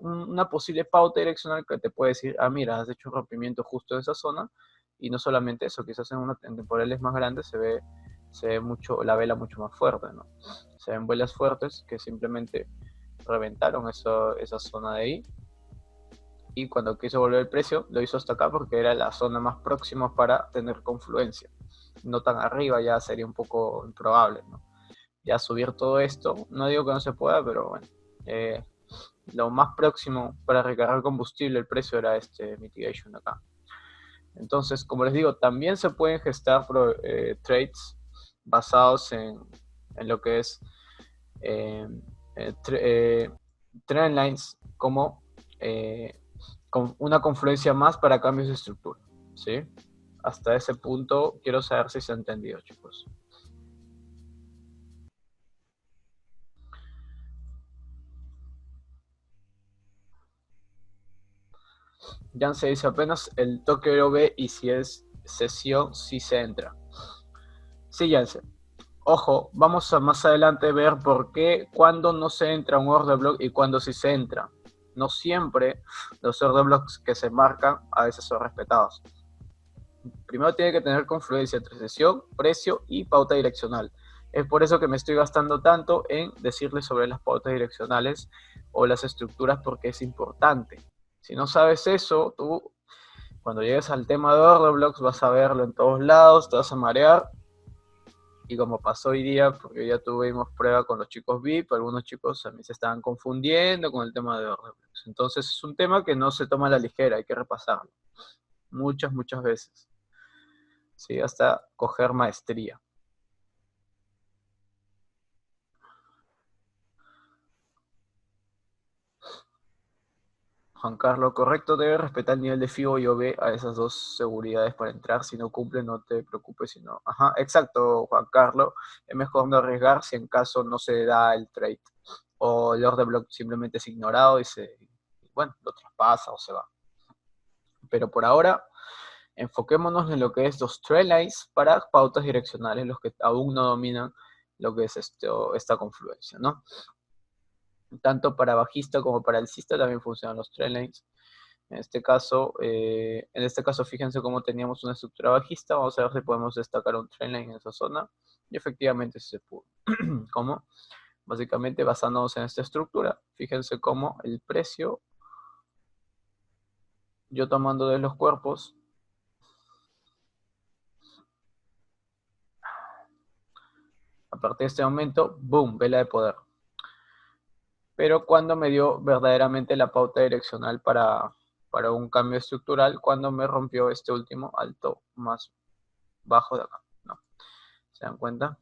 pauta direccional que te puede decir, ah, mira, has hecho un rompimiento justo de esa zona, y no solamente eso, quizás en temporales más grandes se ve mucho, la vela mucho más fuerte, ¿no? Se ven velas fuertes que simplemente reventaron esa zona de ahí, y cuando quiso volver el precio, lo hizo hasta acá porque era la zona más próxima para tener confluencia. No tan arriba ya sería un poco improbable, ¿no? Ya subir todo esto, no digo que no se pueda, pero bueno, lo más próximo para recargar combustible, el precio era este mitigation acá. Entonces, como les digo, también se pueden gestar trades basados en lo que es trend lines como con una confluencia más para cambios de estructura, ¿sí? Hasta ese punto quiero saber si se ha entendido, chicos. Jan se dice apenas el toque lo ve y si es sesión, sí se entra. Sí, Janse. Ojo, vamos a más adelante ver por qué, cuando no se entra un order block y cuando sí se entra. No siempre los order blocks que se marcan a veces son respetados. Primero tiene que tener confluencia entre sesión, precio y pauta direccional. Es por eso que me estoy gastando tanto en decirles sobre las pautas direccionales o las estructuras, porque es importante. Si no sabes eso, tú cuando llegues al tema de order blocks vas a verlo en todos lados, te vas a marear. Y como pasó hoy día, porque ya tuvimos prueba con los chicos VIP, algunos chicos también se estaban confundiendo con el tema de order blocks. Entonces es un tema que no se toma a la ligera, hay que repasarlo muchas, muchas veces. ¿Sí? Hasta coger maestría. Juan Carlos, correcto, debe respetar el nivel de FIBO y OB a esas dos seguridades para entrar. Si no cumple, no te preocupes. Si no. Ajá, exacto, Juan Carlos. Es mejor no arriesgar si en caso no se da el trade. O el order block simplemente es ignorado y bueno, lo traspasa o se va. Pero por ahora, enfoquémonos en lo que es los trend lines para pautas direccionales, los que aún no dominan lo que es esta confluencia, ¿no? Tanto para bajista como para alcista también funcionan los trend lines. En este caso, fíjense cómo teníamos una estructura bajista. Vamos a ver si podemos destacar un trendline en esa zona. Y efectivamente sí se pudo. ¿Cómo? Básicamente basándonos en esta estructura. Fíjense cómo el precio, yo tomando de los cuerpos, a partir de este momento, boom, vela de poder. Pero cuando me dio verdaderamente la pauta direccional para un cambio estructural, cuando me rompió este último alto más bajo de acá, ¿no? ¿Se dan cuenta?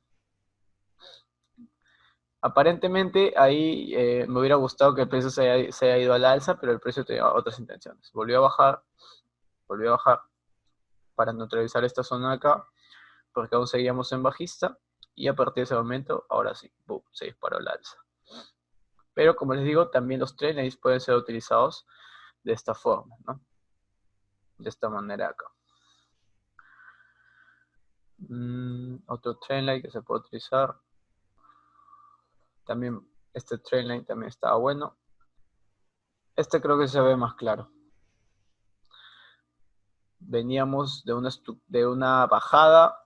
Aparentemente ahí me hubiera gustado que el precio se haya ido al alza, pero el precio tenía otras intenciones. Volvió a bajar para neutralizar esta zona de acá, porque aún seguíamos en bajista, y a partir de ese momento, ahora sí, boom, se disparó el alza. Pero como les digo, también los trendlines pueden ser utilizados de esta forma, ¿no? De esta manera acá. Otro trendline que se puede utilizar. También este trendline también estaba bueno. Este creo que se ve más claro. Veníamos de una bajada,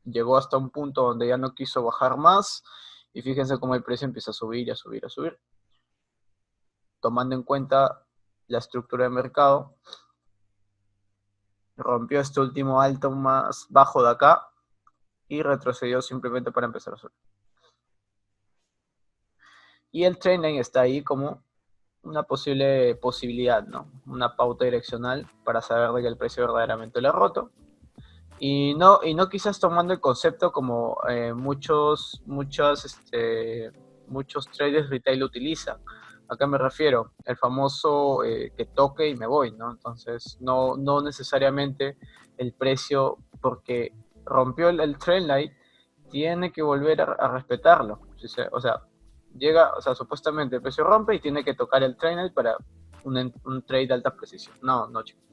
llegó hasta un punto donde ya no quiso bajar más, y fíjense cómo el precio empieza a subir y a subir, a subir. Tomando en cuenta la estructura de mercado, rompió este último alto más bajo de acá y retrocedió simplemente para empezar a subir. Y el trendline está ahí como una posible posibilidad, ¿no? Una pauta direccional para saber de que el precio verdaderamente lo ha roto. Y no quizás tomando el concepto como muchos traders retail utilizan. ¿A qué me refiero? El famoso que toque y me voy, ¿no? Entonces, no necesariamente el precio, porque rompió el trend line, tiene que volver a respetarlo. O sea, supuestamente el precio rompe y tiene que tocar el trend line para un trade de alta precisión. No, chicos.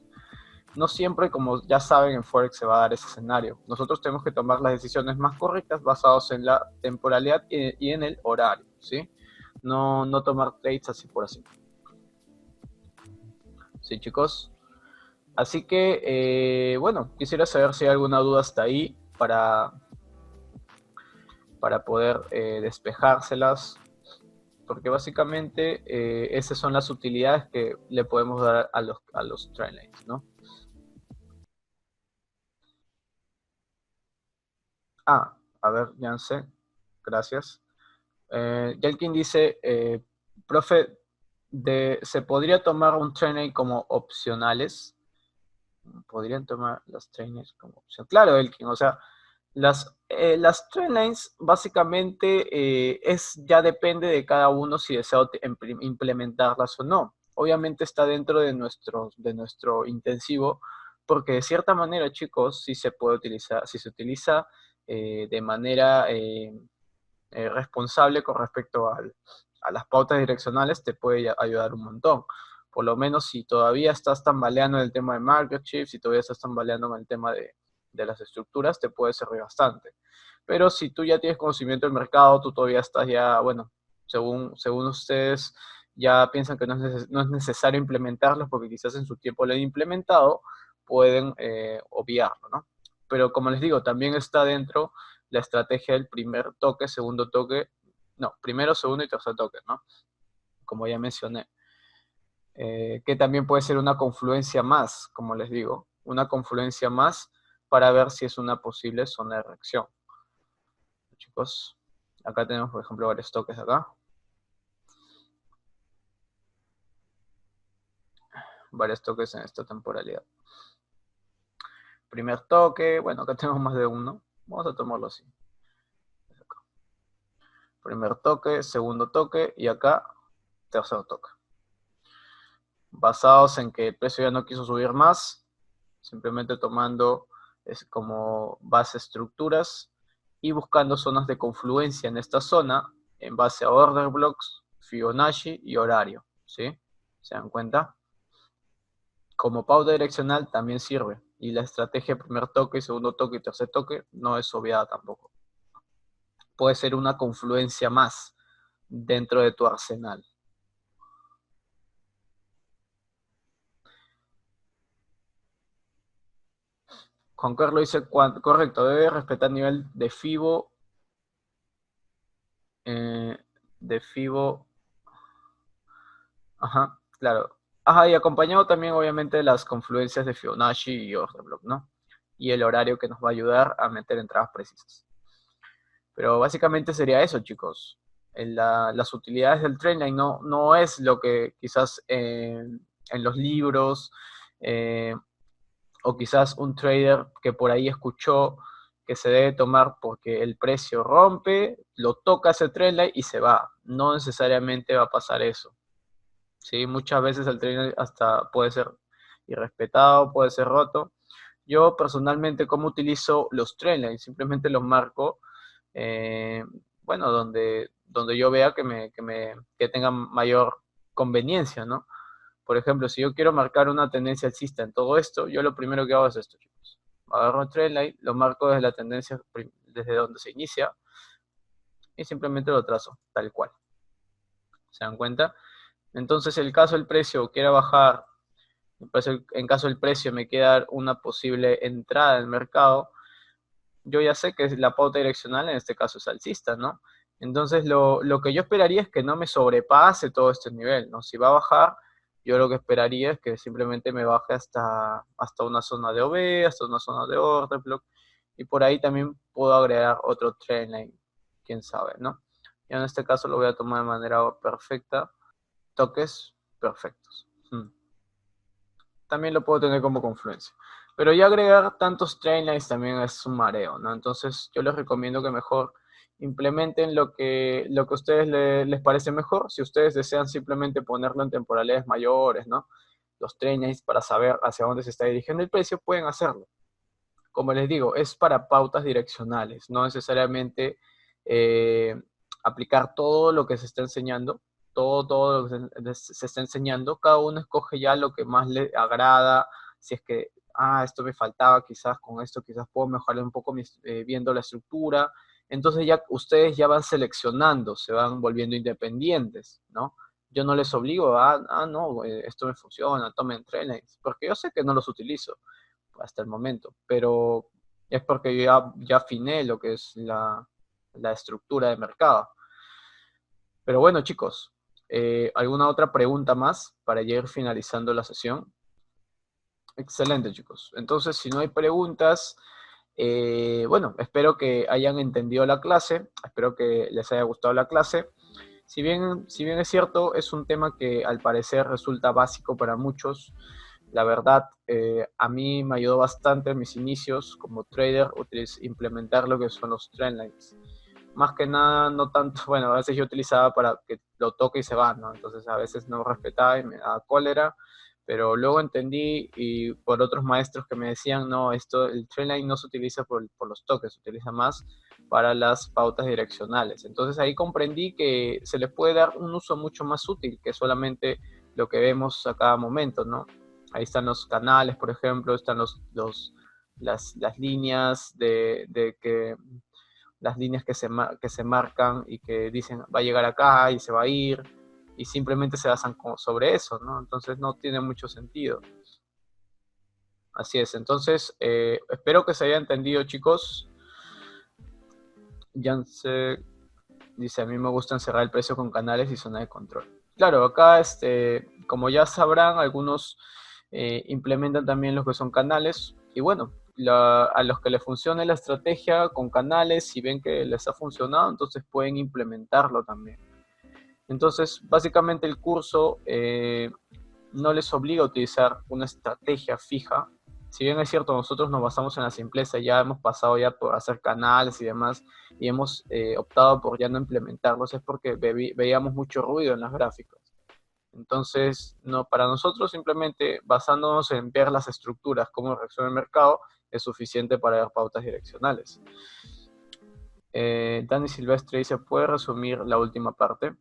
No siempre, como ya saben, en Forex se va a dar ese escenario. Nosotros tenemos que tomar las decisiones más correctas basadas en la temporalidad y en el horario, ¿sí? No tomar trades así por así. ¿Sí, chicos? Así que, bueno, quisiera saber si hay alguna duda hasta ahí para poder despejárselas, porque básicamente esas son las utilidades que le podemos dar a los trendlines, ¿no? A ver, Janse, gracias. Yelkin dice, profe, ¿se podría tomar un training como opcionales? ¿Podrían tomar las trainers como opción? Claro, Elkin, o sea, las trainlines básicamente ya depende de cada uno si desea implementarlas o no. Obviamente está dentro de nuestro intensivo, porque de cierta manera, chicos, sí se puede utilizar, si se utiliza de manera responsable con respecto a las pautas direccionales, te puede ayudar un montón. Por lo menos si todavía estás tambaleando en el tema de market shift, si todavía estás tambaleando en el tema de las estructuras, te puede servir bastante. Pero si tú ya tienes conocimiento del mercado, tú todavía estás ya, bueno, según ustedes ya piensan que no es necesario implementarlos porque quizás en su tiempo lo han implementado, pueden obviarlo, ¿no? Pero como les digo, también está dentro la estrategia del primer toque, segundo toque, no, primero, segundo y tercer toque, ¿no? Como ya mencioné. Que también puede ser una confluencia más, como les digo, una confluencia más para ver si es una posible zona de reacción. Chicos, acá tenemos, por ejemplo, varios toques acá. Varios toques en esta temporalidad. Primer toque, bueno, acá tenemos más de uno. Vamos a tomarlo así. Primer toque, segundo toque y acá tercer toque. Basados en que el precio ya no quiso subir más, simplemente tomando como base estructuras y buscando zonas de confluencia en esta zona en base a order blocks, Fibonacci y horario, ¿sí? ¿Se dan cuenta? Como pauta direccional también sirve, y la estrategia primer toque, segundo toque y tercer toque no es obviada tampoco. Puede ser una confluencia más dentro de tu arsenal. Juan Carlos dice, correcto, debe respetar nivel de FIBO, de FIBO, ajá, claro. Ajá, y acompañado también obviamente de las confluencias de Fibonacci y order block, ¿no? Y el horario que nos va a ayudar a meter entradas precisas. Pero básicamente sería eso, chicos. Las utilidades del trendline no es lo que quizás en los libros o quizás un trader que por ahí escuchó que se debe tomar porque el precio rompe, lo toca ese trendline y se va. No necesariamente va a pasar eso. ¿Sí? Muchas veces el trendline hasta puede ser irrespetado, puede ser roto. Yo personalmente, ¿cómo utilizo los trendlines? Simplemente los marco, bueno, donde yo vea que tengan mayor conveniencia, ¿no? Por ejemplo, si yo quiero marcar una tendencia alcista en todo esto, yo lo primero que hago es esto, chicos. Agarro el trendline, lo marco desde la tendencia, desde donde se inicia, y simplemente lo trazo, tal cual. ¿Se dan cuenta? Entonces, el caso del precio quiera bajar, en caso del precio me queda una posible entrada al mercado, yo ya sé que la pauta direccional en este caso es alcista, ¿no? Entonces lo que yo esperaría es que no me sobrepase todo este nivel, ¿no? Si va a bajar, yo lo que esperaría es que simplemente me baje hasta una zona de OB, hasta una zona de order block, y por ahí también puedo agregar otro trendline, quién sabe, ¿no? Yo en este caso lo voy a tomar de manera perfecta, toques, perfectos. También lo puedo tener como confluencia. Pero ya agregar tantos train lines también es un mareo, ¿no? Entonces yo les recomiendo que mejor implementen lo que a ustedes les parece mejor. Si ustedes desean simplemente ponerlo en temporalidades mayores, ¿no? Los train lines para saber hacia dónde se está dirigiendo el precio, pueden hacerlo. Como les digo, es para pautas direccionales, no necesariamente aplicar todo lo que se está enseñando, todo lo que se está enseñando. Cada uno escoge ya lo que más le agrada. Si es que, esto me faltaba, quizás con esto quizás puedo mejorar un poco viendo la estructura. Entonces ya ustedes ya van seleccionando, se van volviendo independientes, ¿no? Yo no les obligo no, esto me funciona, tomen trainings, porque yo sé que no los utilizo hasta el momento, pero es porque ya afiné lo que es la estructura de mercado. Pero bueno, chicos, ¿alguna otra pregunta más para ya ir finalizando la sesión? Excelente, chicos. Entonces, si no hay preguntas, bueno, espero que hayan entendido la clase, espero que les haya gustado la clase. Si bien es cierto, es un tema que al parecer resulta básico para muchos, la verdad, a mí me ayudó bastante en mis inicios como trader implementar lo que son los trendlines. Más que nada, no tanto, bueno, a veces yo utilizaba para que lo toque y se va, ¿no? Entonces a veces no respetaba y me daba cólera, pero luego entendí y por otros maestros que me decían, no, el trendline no se utiliza por los toques, se utiliza más para las pautas direccionales. Entonces ahí comprendí que se les puede dar un uso mucho más útil que solamente lo que vemos a cada momento, ¿no? Ahí están los canales, por ejemplo, están las líneas las líneas que se marcan y que dicen va a llegar acá y se va a ir, y simplemente se basan sobre eso, ¿no? Entonces no tiene mucho sentido. Así es, entonces espero que se haya entendido, chicos. Janse dice, a mí me gusta encerrar el precio con canales y zona de control. Claro, acá, como ya sabrán, algunos implementan también lo que son canales, y bueno, a los que les funcione la estrategia con canales, si ven que les ha funcionado, entonces pueden implementarlo también. Entonces, básicamente el curso no les obliga a utilizar una estrategia fija. Si bien es cierto, nosotros nos basamos en la simpleza, ya hemos pasado ya por hacer canales y demás, y hemos optado por ya no implementarlos, es porque veíamos mucho ruido en las gráficas. Entonces, no, para nosotros simplemente basándonos en ver las estructuras, cómo reacciona el mercado, es suficiente para dar pautas direccionales. Dani Silvestre dice, ¿puede resumir la última parte?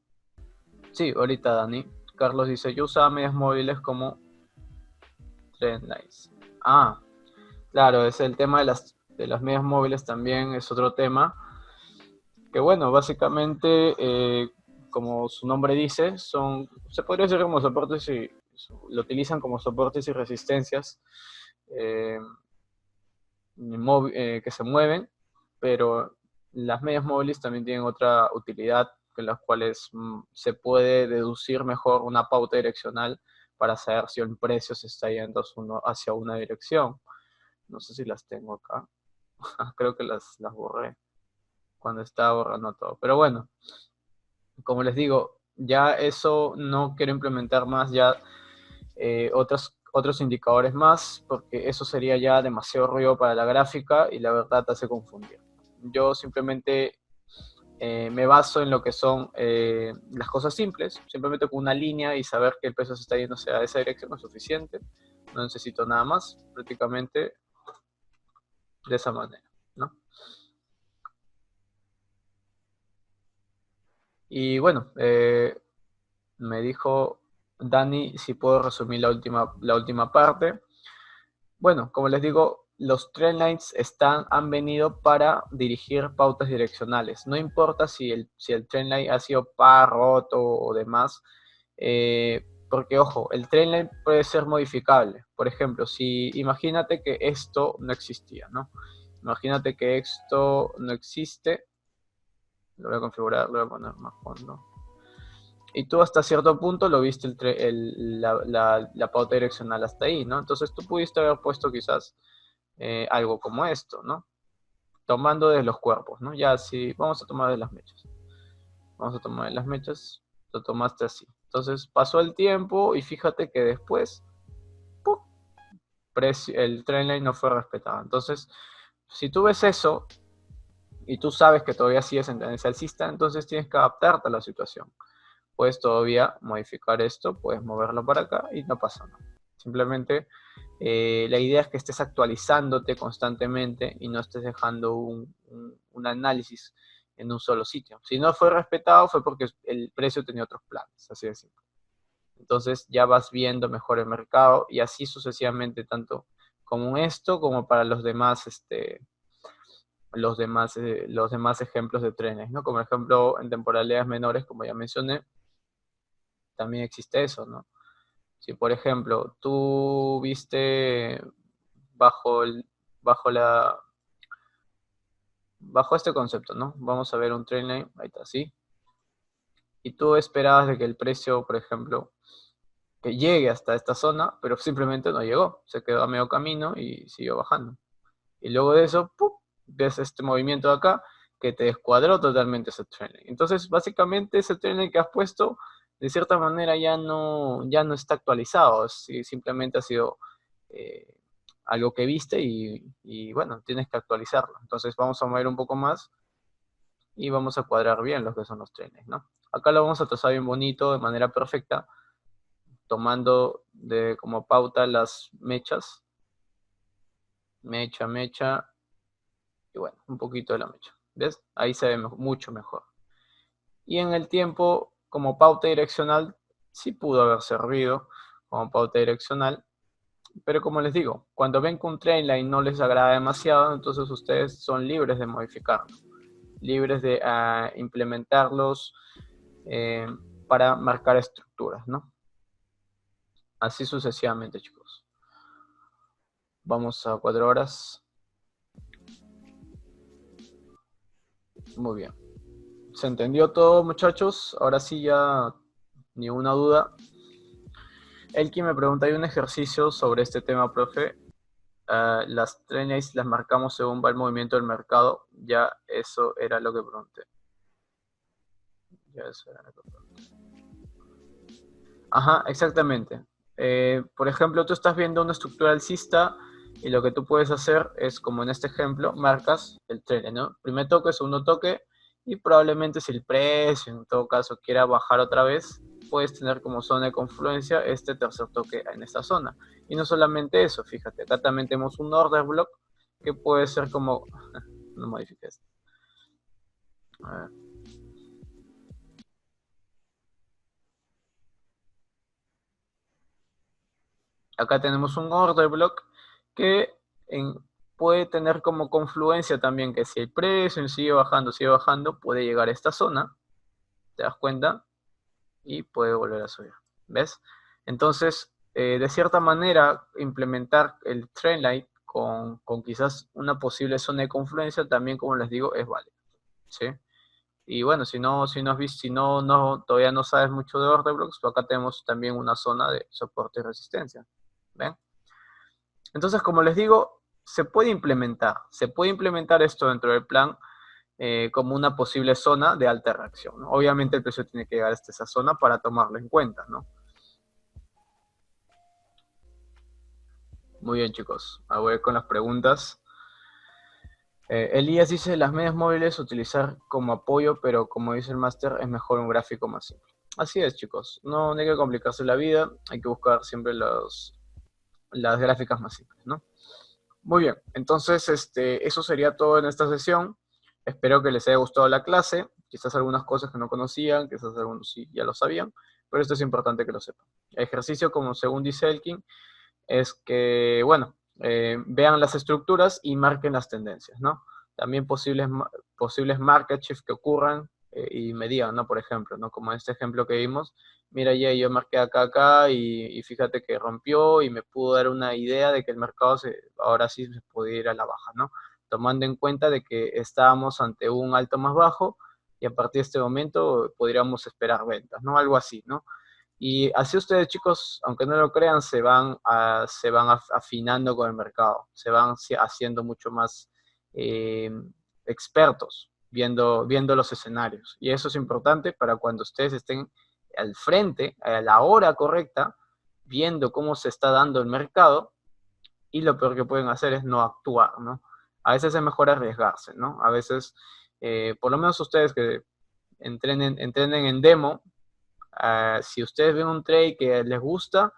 Sí, ahorita Dani. Carlos dice, yo usaba medias móviles como trendlines. Claro, es el tema de las medias móviles también, es otro tema. Que bueno, básicamente, como su nombre dice, se podría decir como soportes y lo utilizan como soportes y resistencias que se mueven, pero las medias móviles también tienen otra utilidad, en las cuales se puede deducir mejor una pauta direccional para saber si el precio se está yendo hacia una dirección. No sé si las tengo acá. Creo que las borré cuando estaba borrando todo. Pero bueno, como les digo, ya eso no quiero implementar más ya otros indicadores más, porque eso sería ya demasiado ruido para la gráfica y la verdad te hace confundir. Yo simplemente me baso en lo que son las cosas simples, simplemente con una línea y saber que el peso se está yendo hacia esa dirección es suficiente. No necesito nada más, prácticamente de esa manera, ¿no? Y bueno, me dijo Dani si puedo resumir la última parte. Bueno, como les digo, los trendlines han venido para dirigir pautas direccionales. No importa si el trendline ha sido par, roto o demás, porque ojo, el trendline puede ser modificable. Por ejemplo, si imagínate que esto no existía, ¿no? Imagínate que esto no existe. Lo voy a configurar, lo voy a poner más fondo. Y tú hasta cierto punto lo viste la pauta direccional hasta ahí, ¿no? Entonces tú pudiste haber puesto quizás algo como esto, ¿no? Tomando de los cuerpos, ¿no? Ya sí, vamos a tomar de las mechas. Vamos a tomar de las mechas. lo tomaste así. Entonces pasó el tiempo y fíjate que después ¡pum!, el trendline no fue respetado. Entonces, si tú ves eso y tú sabes que todavía sigues en tendencia alcista, entonces tienes que adaptarte a la situación. Puedes todavía modificar esto, puedes moverlo para acá y no pasa nada. Simplemente la idea es que estés actualizándote constantemente y no estés dejando un análisis en un solo sitio. Si no fue respetado fue porque el precio tenía otros planes, así de simple. Entonces ya vas viendo mejor el mercado y así sucesivamente, tanto como esto como para los demás ejemplos de trenes, ¿no? Como ejemplo, en temporalidades menores, como ya mencioné, también existe eso, ¿no? Si, por ejemplo, tú viste bajo, bajo, bajo este concepto, ¿no? Vamos a ver un trendline, ahí está, ¿sí? Y tú esperabas de que el precio, por ejemplo, que llegue hasta esta zona, pero simplemente no llegó, se quedó a medio camino y siguió bajando. Y luego de eso, ¡pum!, ves este movimiento de acá que te descuadró totalmente ese trendline. Entonces, básicamente ese trendline que has puesto, de cierta manera ya no está actualizado, simplemente ha sido algo que viste y bueno, tienes que actualizarlo. Entonces vamos a mover un poco más y vamos a cuadrar bien lo que son los trenes, ¿no? Acá lo vamos a trazar bien bonito, de manera perfecta, tomando como pauta las mechas. Mecha, mecha, y bueno, un poquito de la mecha. ¿Ves? Ahí se ve mucho mejor. Y en el tiempo, como pauta direccional, sí pudo haber servido como pauta direccional, pero como les digo, cuando ven que un trendline no les agrada demasiado, entonces ustedes son libres de modificarlo, libres de implementarlos para marcar estructuras, ¿no? Así sucesivamente, chicos. Vamos a 4 horas. Muy bien. ¿Se entendió todo, muchachos? Ahora sí ya ni una duda. Elkin me pregunta, ¿hay un ejercicio sobre este tema, profe? Las trenes las marcamos según va el movimiento del mercado. Ya eso era lo que pregunté. Ya eso era lo que pregunté. Ajá, exactamente. Por ejemplo, tú estás viendo una estructura alcista y lo que tú puedes hacer es, como en este ejemplo, marcas el tren, ¿no? Primer toque, segundo toque, y probablemente si el precio, en todo caso, quiera bajar otra vez, puedes tener como zona de confluencia este tercer toque en esta zona. Y no solamente eso, fíjate, acá también tenemos un order block que puede ser como... No modifiques. A ver. Acá tenemos un order block que puede tener como confluencia también que si el precio sigue bajando, puede llegar a esta zona, ¿te das cuenta? Y puede volver a subir, ¿ves? Entonces, de cierta manera, implementar el trendline con quizás una posible zona de confluencia también, como les digo, es válido, ¿sí? Y bueno, todavía no sabes mucho de order blocks, pues acá tenemos también una zona de soporte y resistencia, ¿ven? Entonces, como les digo, se puede implementar esto dentro del plan como una posible zona de alta reacción, ¿no? Obviamente el precio tiene que llegar hasta esa zona para tomarlo en cuenta, ¿no? Muy bien, chicos. Ahora voy con las preguntas. Elías dice, las medias móviles utilizar como apoyo, pero como dice el máster, es mejor un gráfico más simple. Así es, chicos. No hay que complicarse la vida, hay que buscar siempre las gráficas más simples, ¿no? Muy bien, entonces eso sería todo en esta sesión. Espero que les haya gustado la clase. Quizás algunas cosas que no conocían, quizás algunos sí ya lo sabían, pero esto es importante que lo sepan. El ejercicio, como según dice Elkin, es que, bueno, vean las estructuras y marquen las tendencias, ¿no? También posibles market shift que ocurran y me digan, ¿no? Por ejemplo, ¿no? Como este ejemplo que vimos, mira, ya yo marqué acá y fíjate que rompió y me pudo dar una idea de que el mercado ahora sí se puede ir a la baja, ¿no? Tomando en cuenta de que estábamos ante un alto más bajo y a partir de este momento podríamos esperar ventas, ¿no? Algo así, ¿no? Y así ustedes, chicos, aunque no lo crean, se van afinando con el mercado, se van haciendo mucho más eh, expertos viendo los escenarios. Y eso es importante para cuando ustedes estén al frente, a la hora correcta, viendo cómo se está dando el mercado, y lo peor que pueden hacer es no actuar, ¿no? A veces es mejor arriesgarse, ¿no? A veces, por lo menos ustedes que entrenen en demo, si ustedes ven un trade que les gusta,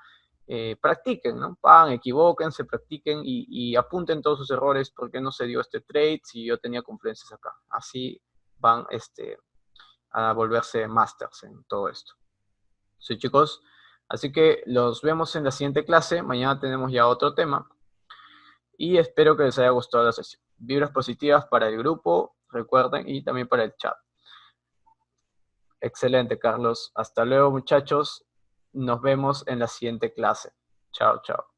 practiquen, ¿no? Equivóquense, practiquen y apunten todos sus errores, por qué no se dio este trade si yo tenía confluencias acá. Así van a volverse masters en todo esto. Sí, chicos. Así que los vemos en la siguiente clase. Mañana tenemos ya otro tema. Y espero que les haya gustado la sesión. Vibras positivas para el grupo, recuerden, y también para el chat. Excelente, Carlos. Hasta luego, muchachos. Nos vemos en la siguiente clase. Chao, chao.